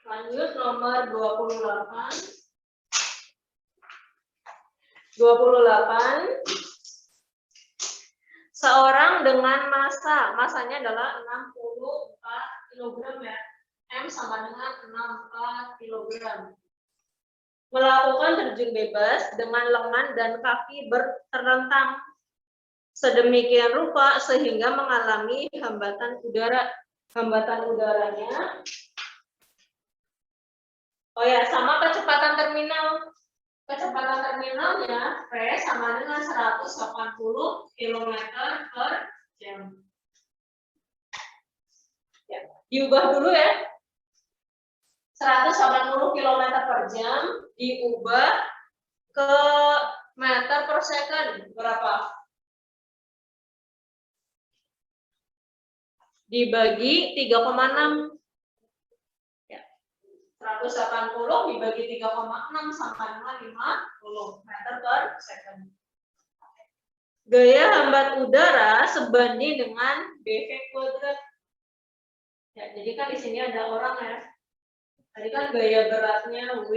Lanjut nomor 28. 28. Seorang dengan masanya adalah 64 kg ya. M sama dengan 64 kg. Melakukan terjun bebas dengan lengan dan kaki terlentang sedemikian rupa sehingga mengalami hambatan udara. Hambatan udaranya, oh ya, sama kecepatan terminal. Kecepatan terminalnya V sama dengan 180 km per jam. Ya, diubah dulu ya. 180 km per jam diubah ke meter per second. Berapa? Dibagi 3,6. 180 dibagi 3,6 sama dengan 50 meter per second. Gaya hambat udara sebanding dengan BV kuadrat. Ya, jadi kan di sini ada orang ya. Tadi kan gaya beratnya W.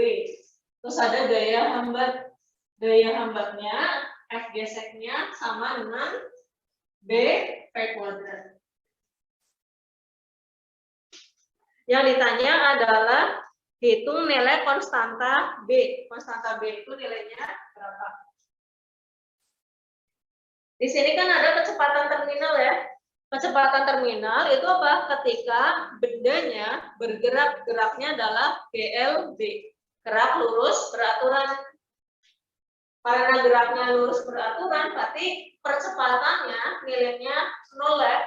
Terus ada gaya hambat. Gaya hambatnya F geseknya sama dengan BV kuadrat. Yang ditanya adalah hitung nilai konstanta B. Konstanta B itu nilainya berapa? Di sini kan ada kecepatan terminal ya. Kecepatan terminal itu apa? Ketika bendanya bergerak, geraknya adalah BLB. Gerak lurus beraturan. Karena geraknya lurus beraturan, berarti percepatannya nilainya 0 ya.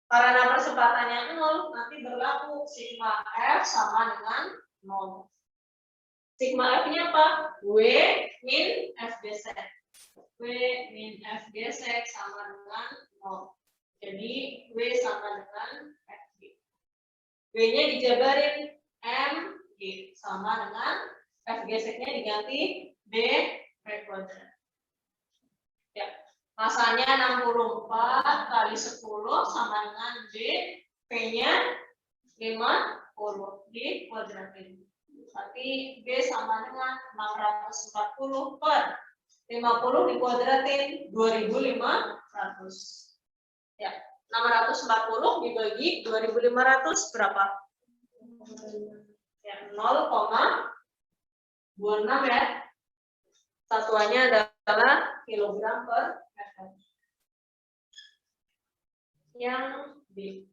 Karena percepatannya 0, nanti berlaku sigma F sama dengan 0. Sigma F-nya apa? W min F gesek. W min F gesek sama dengan 0. Jadi W sama dengan FG. W-nya dijabarin M G sama dengan F geseknya diganti B kuadrat. Ya, masanya 64 kali 10 sama dengan B, P-nya 50 di kuadratin. Berarti B sama dengan 640 per 50 dikuadratin 2500. Ya, 640 dibagi 2500 berapa? Ya, 0,26 ya. Satuannya adalah kilogram per meter. Yang B.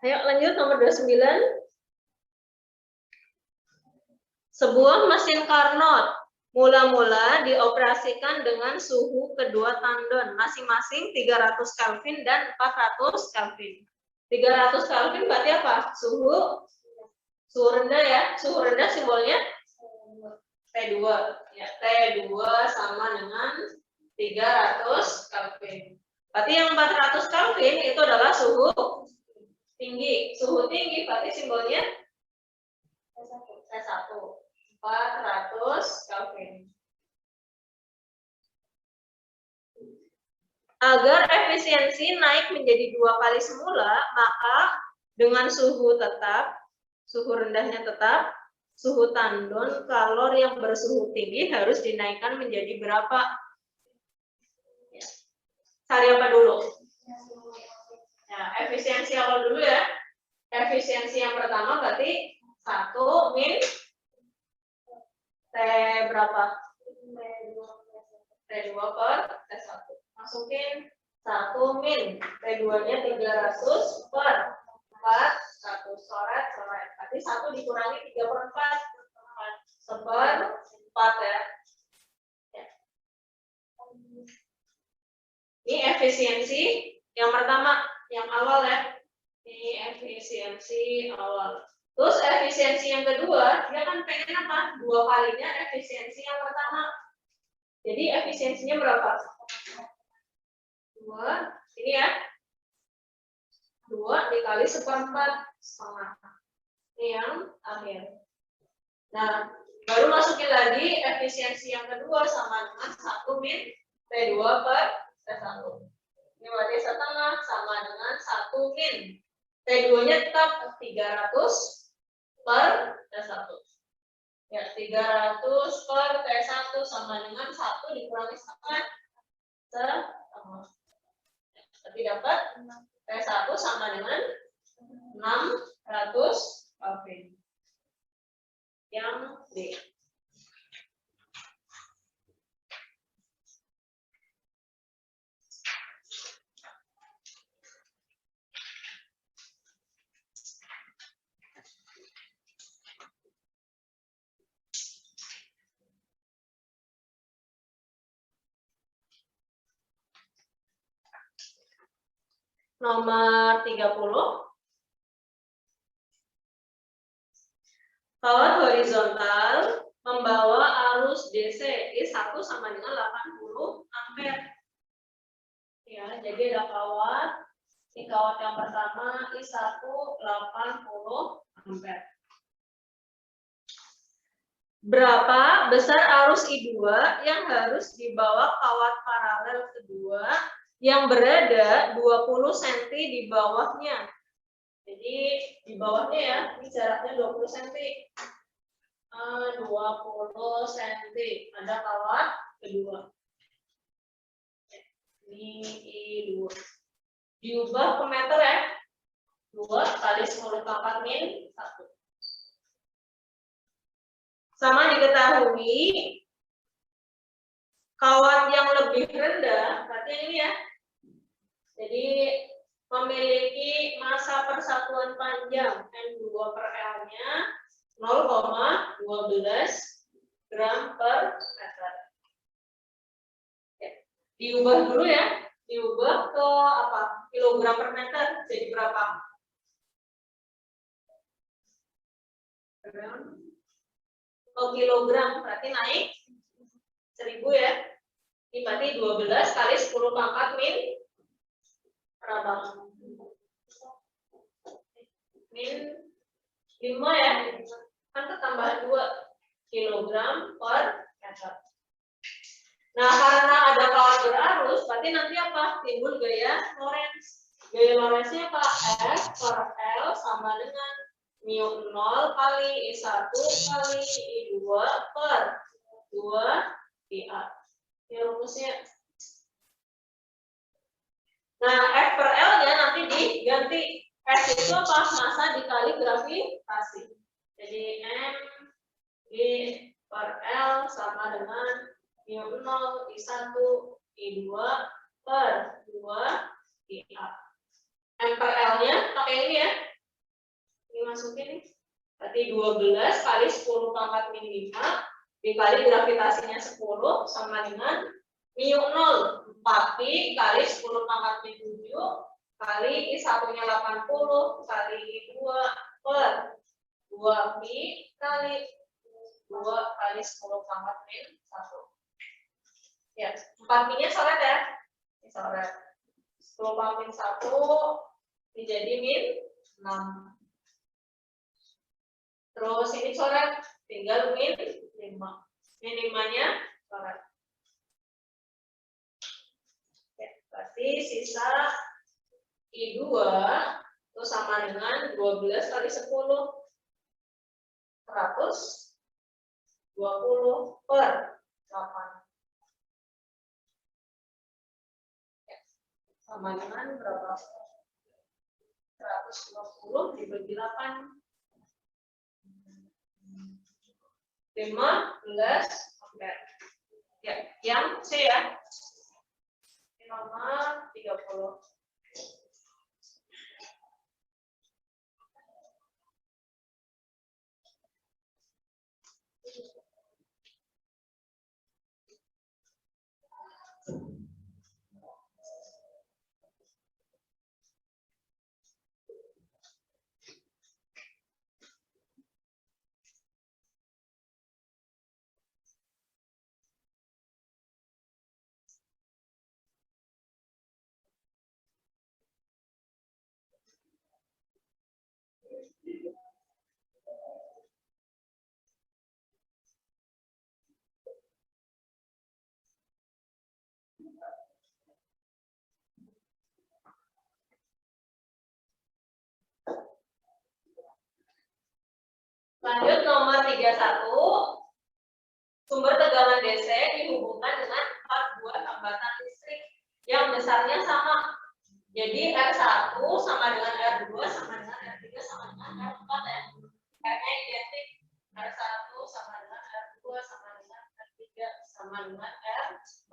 Ayo lanjut nomor 29. Sebuah mesin Carnot mula-mula dioperasikan dengan suhu kedua tandon masing-masing 300 Kelvin dan 400 Kelvin. 300 Kelvin berarti apa? Suhu rendah ya. Suhu rendah simbolnya T2. Ya, T2 sama dengan 300 Kelvin. Berarti yang 400 Kelvin itu adalah suhu tinggi. Suhu tinggi berarti simbolnya T1. 400 Kelvin. Agar efisiensi naik menjadi 2 kali semula, maka dengan suhu tetap, suhu rendahnya tetap, suhu tandon kalor yang bersuhu tinggi harus dinaikkan menjadi berapa? Cari apa dulu? Nah, efisiensi awal dulu ya. Efisiensi yang pertama berarti 1 min T berapa? T2 per T1. Masukin 1 min. T2-nya 300 per 4. 1 coret. Berarti 1 dikurangi 3/4. 1/4 ya. Ini efisiensi yang pertama, yang awal ya. Ini efisiensi awal. Terus efisiensi yang kedua, dia kan pengen apa? 2 kalinya efisiensi yang pertama. Jadi efisiensinya berapa? 2, ini ya. 2 dikali 1/4 setengah. Ini yang akhir. Nah, baru masukin lagi efisiensi yang kedua sama dengan 1 min T2 per T1. Ini berarti setengah sama dengan 1 min. T2-nya tetap 300 per T1. Ya, 300 per T1 sama dengan 1 dikurangi setengah. Tapi dapat T1 sama dengan 600 Kelvin. Yang D. Nomor 30. Kawat horizontal membawa arus DC I1 sama dengan 80 ampere. Ya, jadi ada kawat. Ini kawat yang pertama I1 80 ampere. Berapa besar arus I2 yang harus dibawa kawat paralel kedua yang berada 20 cm di bawahnya? Jadi di bawahnya ya, ini jaraknya 20 cm. 20 cm ada kawat kedua. Ini I2. Diubah ke meter ya. 2 kali 10 pangkat min 1. Sama diketahui, kawat yang lebih rendah, berarti ini ya. Jadi memiliki massa persatuan panjang M2 per L-nya 0,12 gram per meter. Diubah dulu ya, diubah ke apa? Kilogram per meter, jadi berapa? Gram ke kilogram, berarti naik 1000 ya. Ini berarti 12 kali 10 pangkat min berapa? Min 5 ya. Kan ketambahan 2 kilogram per meter. Nah, karena ada kawat berarus, berarti nanti apa? Timbul gaya Lorentz. Gaya Lorentz-nya apa? F per L sama dengan mu 0 kali I1 kali I2 per 2 IA. Ini rumusnya. Nah, F per L-nya nanti diganti. F itu apa? Massa dikali gravitasi. Jadi M I per L sama dengan mu 0 I1 I2 per 2 IA. M per L-nya pakai ini ya. Ini masukin nih. Berarti 12 kali 10 pangkat min 5 dikali gravitasinya 10 sama dengan mu 0 4pi kali 10 pangkat min 7 kali I1-nya 80 kali I2 per 2pi kali 2 kali 10 pangkat min 1. Ya, 4pi-nya coret ya. Ini coret. 10 pangkat min 1 dijadi min 6. Terus ini coret, tinggal min 5. Min 5-nya coret. Ya, berarti sisa I2 itu sama dengan 12 kali 10. 120 per 8. Ya, sama dengan berapa? 120 dibagi 8. 15 ampere. Ya, yang C ya. Ini nomor 30. Lanjut nomor 31. Sumber tegangan DC dihubungkan dengan 4 buah hambatan listrik yang besarnya sama. Jadi R1 sama dengan R2 sama dengan R3 sama dengan R4 ya. R-nya identik. R1 sama dengan R2 sama dengan R3 sama dengan R4.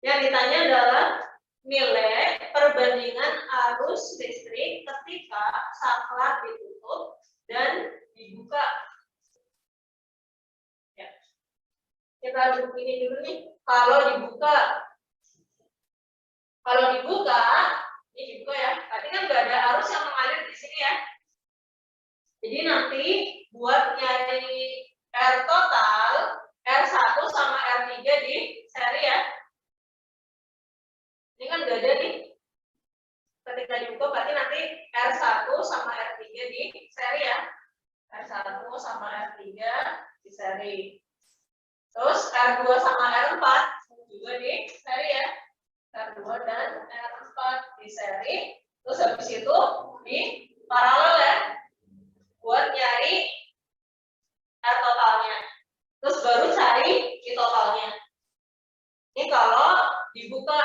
Yang ditanya adalah nilai perbandingan arus listrik ketika saklar ditutup dan dibuka. Ya. Kita begini dulu nih. Kalau dibuka, ini dibuka ya. Tadi kan nggak ada arus yang mengalir di sini ya. Jadi nanti buat nyari R total, R1 sama R3 di seri ya. Ini kan nggak ada nih. Ketika dibuka berarti nanti R1 sama R3 di seri ya. R1 sama R3 di seri. Terus R2 sama R4 juga di seri ya. R2 dan R4 di seri. Terus habis itu di paralel ya. Buat nyari R totalnya. Terus baru cari I totalnya. Ini kalau dibuka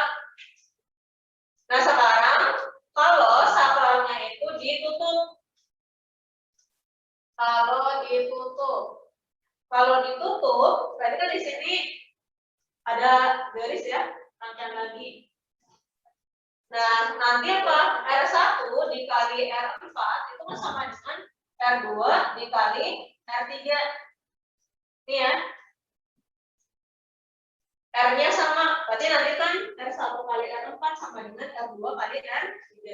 ditutup. Kalau ditutup, berarti kan di sini ada garis ya, rangkaian lagi. Nah, nanti apa? R1 dikali R4 itu kan sama dengan R2 dikali R3. Ini ya. R-nya sama, berarti nanti kan R1 kali R4 sama dengan R2 kali R3.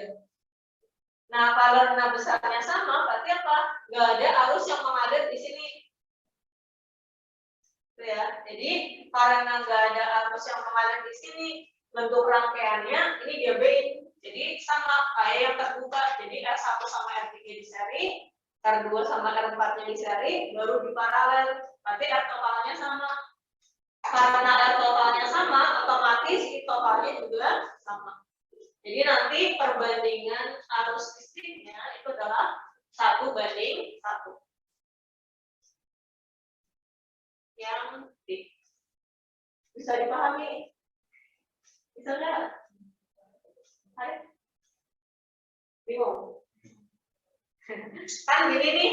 Nah, kalau rena besarnya sama, berarti apa? Nggak ada arus yang mengalir di sini. Tuh ya. Jadi, karena nggak ada arus yang mengalir di sini, bentuk rangkaiannya ini diabein. Jadi, sama kayak yang terbuka. Jadi, R1 sama R3 di seri, R2 sama R4-nya di seri, baru di paralel. Berarti R totalnya sama. Karena R totalnya sama, otomatis I totalnya juga sama. Jadi nanti perbandingan arus listriknya itu adalah 1:1. Yang D. Bisa dipahami? Bisa nggak? Hai? Bingung? Kan gini nih.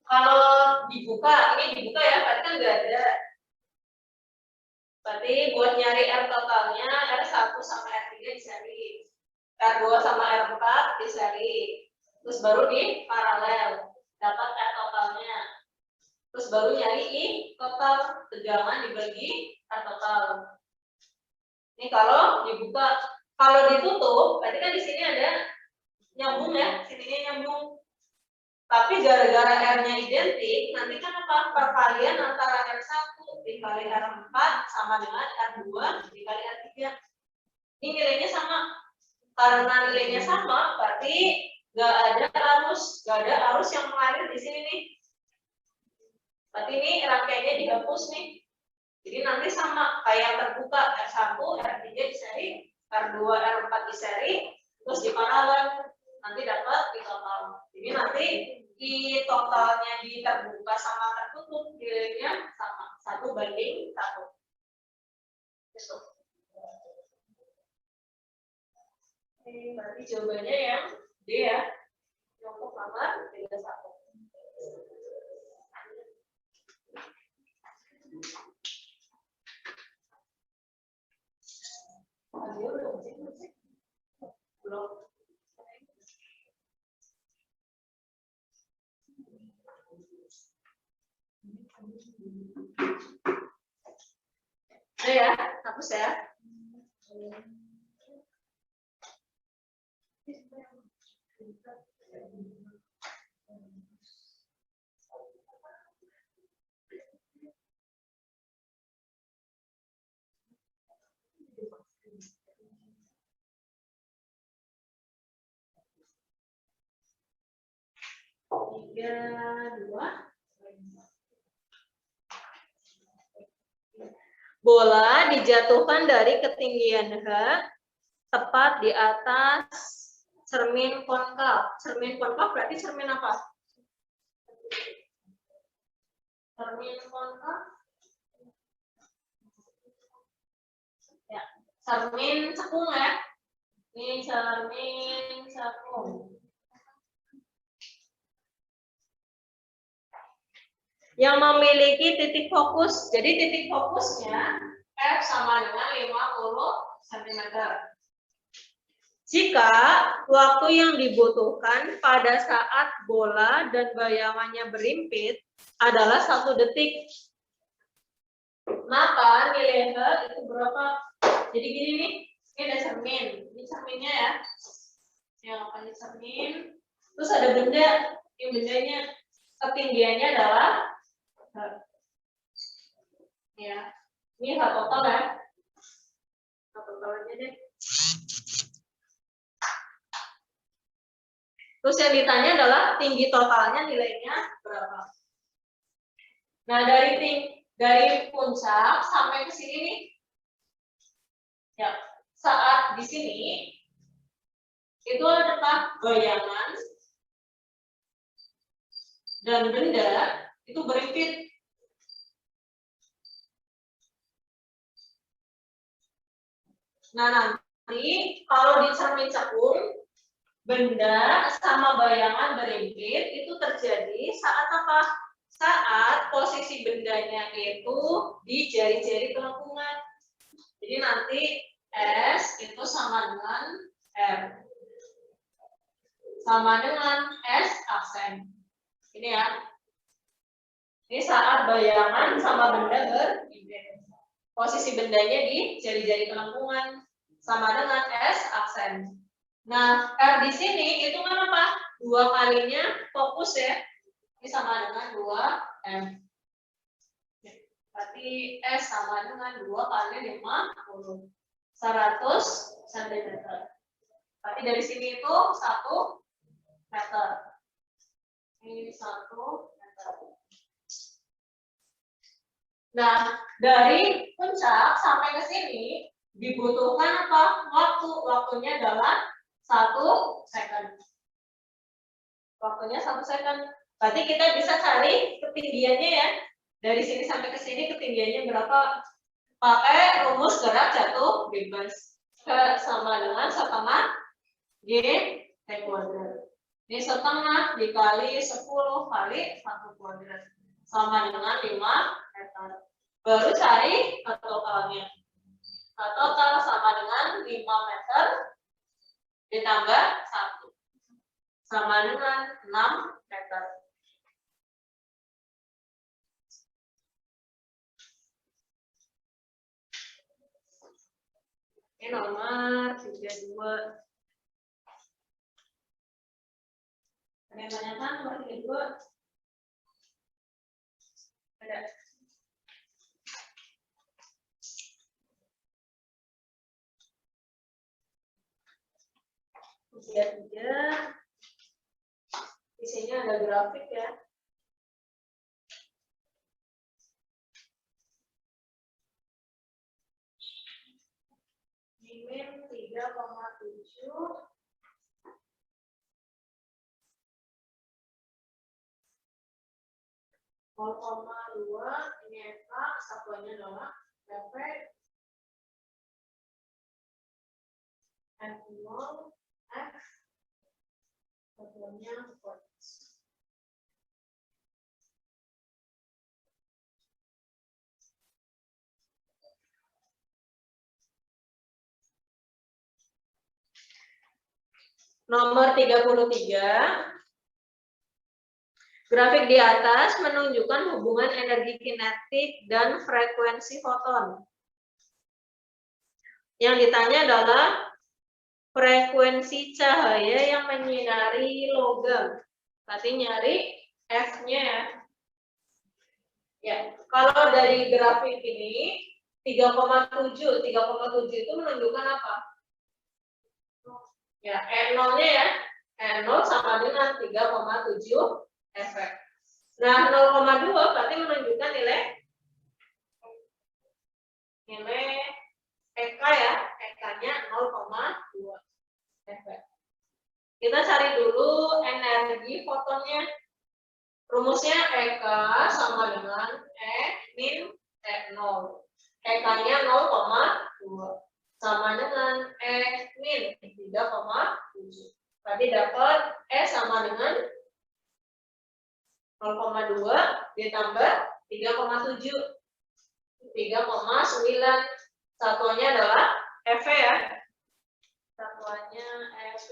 Kalau dibuka, ini dibuka ya, berarti kan nggak ada. Berarti buat nyari R totalnya R1 sama R3 diseri, R2 sama R4 diseri, terus baru di paralel dapat R totalnya, terus baru nyari I total, tegangan dibagi R total. Ini kalau dibuka. Kalau ditutup, berarti kan di sini ada nyambung ya, sininya nyambung. Tapi gara-gara R-nya identik, nanti kan apa? Perkalian antara R1 dikali R4 sama dengan R2 dikali R3. Ini nilainya sama. Karena nilainya sama, berarti nggak ada arus yang mengalir di sini nih. Berarti ini rangkaiannya dihapus nih. Jadi nanti sama kayak yang terbuka, R1, R3 di seri, R2, R4 di seri, terus di paralel. Nanti dapat di total. Jadi nanti di totalnya di terbuka sama tertutup nilainya sama, 1:1. Gitu. Oke, berarti jawabannya yang D ya. Untuk nomor 31. Belum. Nah ya, hapus ya. Tiga, dua. Bola dijatuhkan dari ketinggian H tepat di atas cermin konkav. Cermin konkav berarti cermin apa? Cermin konkav. Ya, cermin cekung ya. Ini cermin cekung. Yang memiliki titik fokus. Jadi titik fokusnya F sama dengan 50 cm. Jika waktu yang dibutuhkan pada saat bola dan bayangannya berimpit adalah 1 detik, maka nilai H itu berapa? Jadi gini nih, ini ada cermin. Ini cerminnya ya. Yang akan cermin. Terus ada benda. Ini bendanya ketinggiannya adalah ya, ini H total ya. H total aja deh. Terus yang ditanya adalah tinggi totalnya nilainya berapa. Nah, dari puncak sampai ke sini nih. Ya, saat di sini itu adalah bayangan dan benda itu berimpit. Nah, nanti kalau di cermin cekung benda sama bayangan berimpit itu terjadi saat apa? Saat posisi bendanya itu di jari-jari kelengkungan. Jadi nanti S itu sama dengan R. Sama dengan S aksen. Ini ya. Ini saat bayangan sama benda berimpit. Posisi bendanya di jari-jari kelengkungan. Sama dengan S aksen. Nah, R di sini itu kan apa? 2 kalinya fokus ya. Ini sama dengan 2M. Berarti S sama dengan 2 kali 50. 100 cm. Berarti dari sini itu 1 meter. Ini 1 meter. Nah, dari puncak sampai ke sini dibutuhkan apa? Waktunya adalah 1 second. Waktunya 1 second. Berarti kita bisa cari ketinggiannya ya. Dari sini sampai ke sini ketinggiannya berapa? Pakai rumus gerak jatuh bebas. Sama dengan setengah G T kuadrat. Ini setengah dikali 10 kali 1 kuadrat. Sama dengan 5 meter. Baru cari totalnya. Nah, total sama dengan 5 meter ditambah 1. Sama dengan 6 meter. Ini nomor 32. Ada yang tanyakan nomor 32? Ada. Ujian 3. Di sini ada grafik ya. Min 3,7. 0,2 ini F, satuannya adalah F, F0, F, satuannya volts. Nomor 33. Grafik di atas menunjukkan hubungan energi kinetik dan frekuensi foton. Yang ditanya adalah frekuensi cahaya yang menyinari logam. Berarti nyari F-nya ya. Ya, kalau dari grafik ini 3,7 itu menunjukkan apa? Ya, E0-nya ya. E0 sama dengan 3,7 efek. Nah, 0,2 berarti menunjukkan nilai EK ya. EK-nya 0,2 efek. Kita cari dulu energi fotonnya. Rumusnya EK sama dengan E min E0. EK-nya 0,2 sama dengan E min 3,7. Berarti dapat E sama dengan 0,2 ditambah 3,7. 3,9. Satuannya adalah F ya. Satuannya F.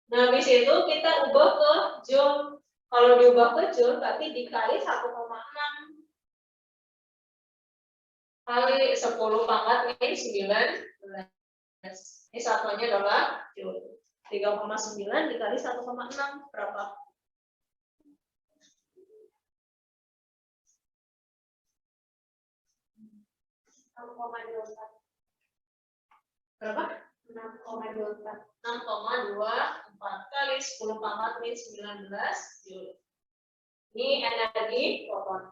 Nah, habis itu kita ubah ke joule. Kalau diubah ke joule berarti dikali 1,6 kali 10 pangkat min 19. Ini satuannya adalah joule. 3,9 dikali 1,6 berapa? 6,24. Berapa? 6,24. 6,24 kali 10 pangkat min 19 joule. Ini energi foton.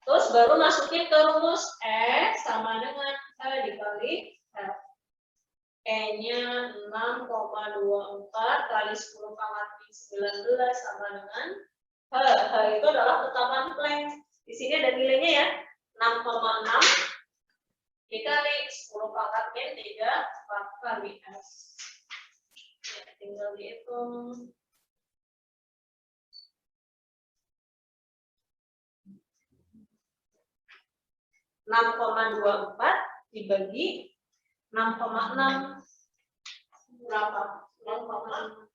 Terus baru masukin ke rumus E sama dengan E dikali F. E-nya 6,24 kali 10 pangkat min 19 sama dengan H. H itu adalah tetapan Planck. Di sini ada nilainya ya. 6,6 dikali 10 pangkat min 3 kali F. Ya, tinggal dihitung. 6,24 dibagi 6,6 berapa? 0,9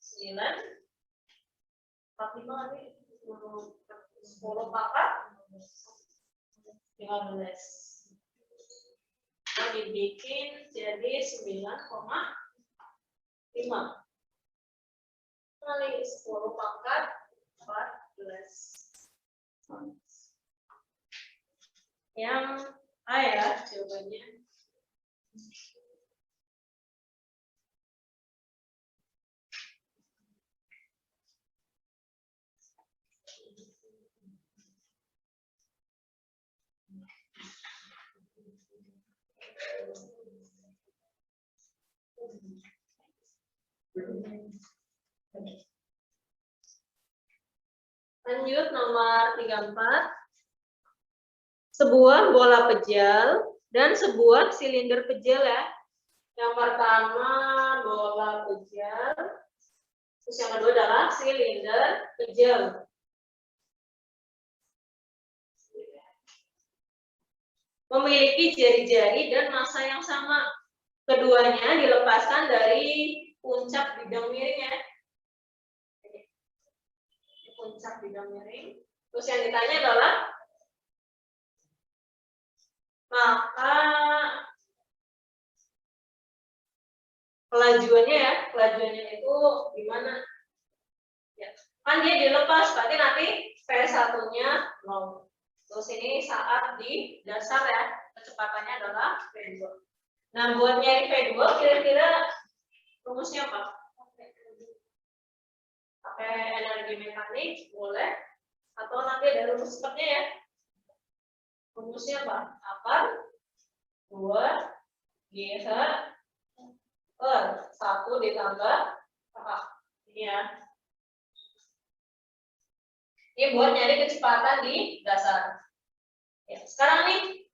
45 kali 10 pangkat 15. Nah, dibikin jadi 9,5 kali 10 pangkat 14. Yang A ya jawabannya. Lanjut nomor 34. Sebuah bola pejal dan sebuah silinder pejal ya. Yang pertama bola pejal, terus yang kedua adalah silinder pejal. Memiliki jari-jari dan massa yang sama. Keduanya dilepaskan dari puncak bidang miringnya. Puncak bidang miring. Terus yang ditanya adalah maka kelajuannya ya, kelajuannya itu gimana? Ya, kan dia dilepas, berarti nanti V1-nya 0. Terus ini saat di dasar ya, kecepatannya adalah V2. Nah, buat nyari V2 kira-kira rumusnya apa? Pakai energi mekanik boleh, atau nanti ada rumus cepatnya ya. Rumusnya apa? Akar 2 GH per 1 ditambah apa? Ini ya. Ini buat nyari kecepatan di dasar. Ya, sekarang nih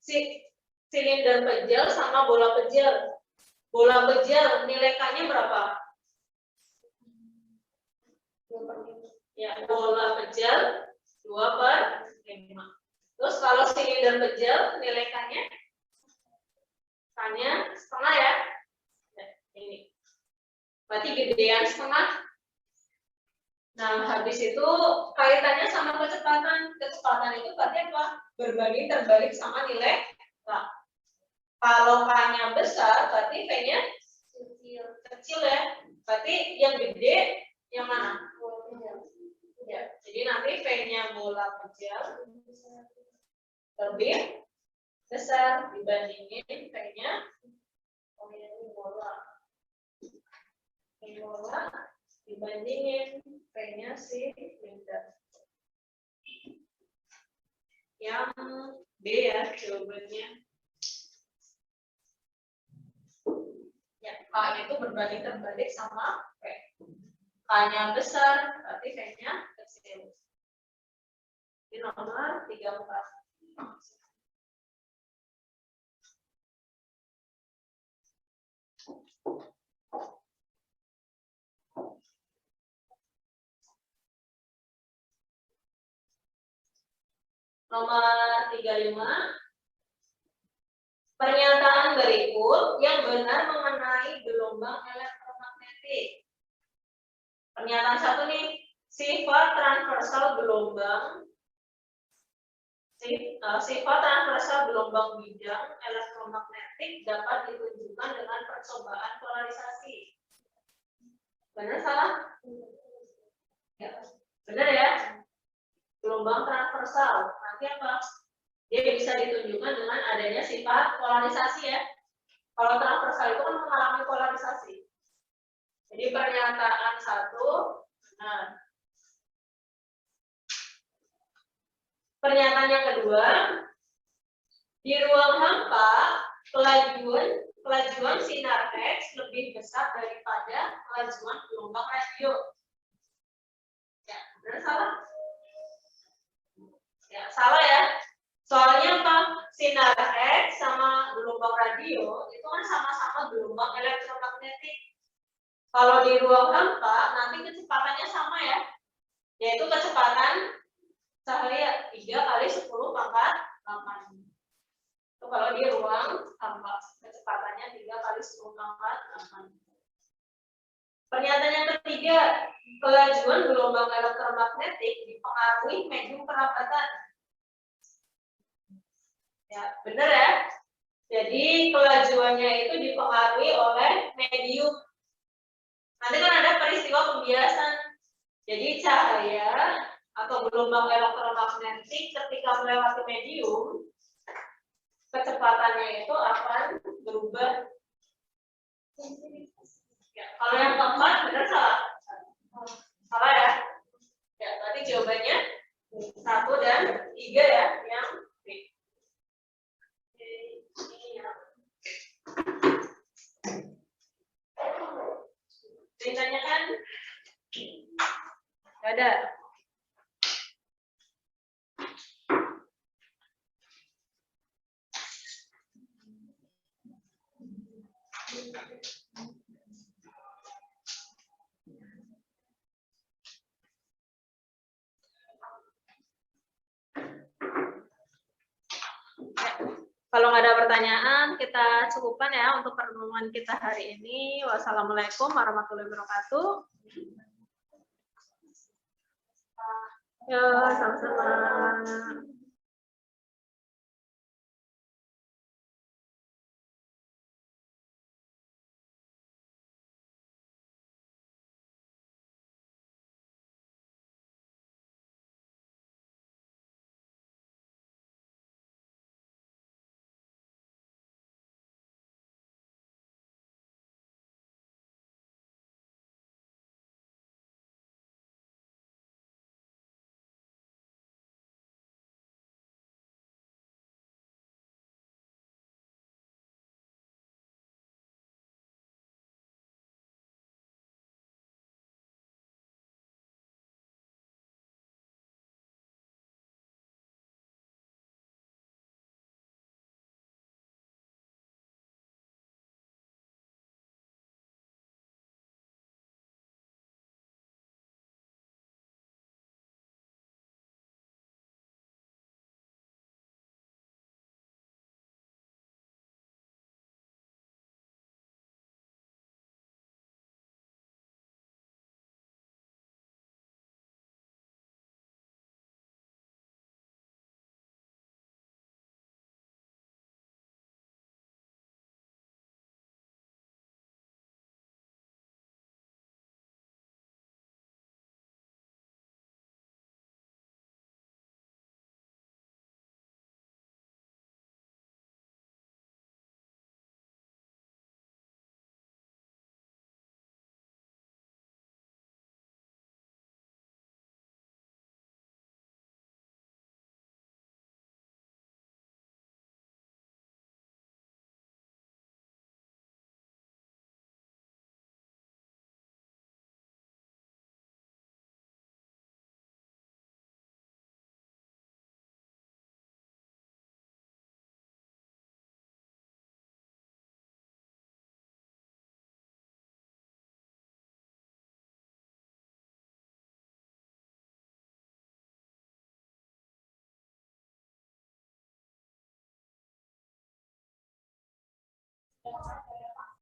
silinder pejal sama bola pejal. Bola pejal nilai K-nya berapa? Ya, bola pejal 2/5. Terus kalau silinder pejal nilai K-nya? K-nya setengah ya. Nah, ini. Berarti gedean setengah. Nah, habis itu kaitannya sama kecepatan. Kecepatan itu berarti apa? Berbanding terbalik sama nilai K. Kalau K-nya besar, berarti V-nya kecil ya. Berarti yang gede yang mana? Ya, jadi nanti V-nya bola pejal lebih besar dibandingin V-nya bola dibandingin V-nya silinder. Yang B ya jawabannya. Ya, K itu berbanding terbalik sama V. K-nya besar, berarti V-nya kecil. Ini nomor 34. Nomor 35. Pernyataan berikut yang benar mengenai gelombang elektromagnetik. Pernyataan 1 nih, sifat transversal gelombang bidang elektromagnetik dapat ditunjukkan dengan percobaan polarisasi. Benar salah? Ya, benar ya. Gelombang transversal nanti apa? Dia bisa ditunjukkan dengan adanya sifat polarisasi ya. Kalau transversal itu kan mengalami polarisasi. Jadi pernyataan 1, nah. Pernyataan yang kedua, di ruang hampa kelajuan sinar X lebih besar daripada kelajuan gelombang radio. Ya, benar salah? Ya, salah ya. Soalnya apa? Sinar X sama gelombang radio itu kan sama-sama gelombang elektromagnetik. Kalau di ruang hampa nanti kecepatannya sama ya, yaitu kecepatan cahaya 3 kali 10 pangkat 8. Itu kalau di ruang hampa kecepatannya 3 kali 10 pangkat 8. Pernyataan yang ketiga, kelajuan gelombang elektromagnetik dipengaruhi medium kerapatan. Ya, benar ya. Jadi kelajuannya itu dipengaruhi oleh medium. Nanti kan ada peristiwa pembiasan. Jadi cahaya atau gelombang elektromagnetik ketika melewati medium, kecepatannya itu akan berubah. Ya, kalau yang keempat benar salah? Salah ya? Ya, tadi jawabannya 1 dan 3 ya, yang B. Ditanyakan? Gak ada. Kalau nggak ada pertanyaan, kita cukupkan ya untuk pertemuan kita hari ini. Wassalamualaikum warahmatullahi wabarakatuh. Ya, sama-sama.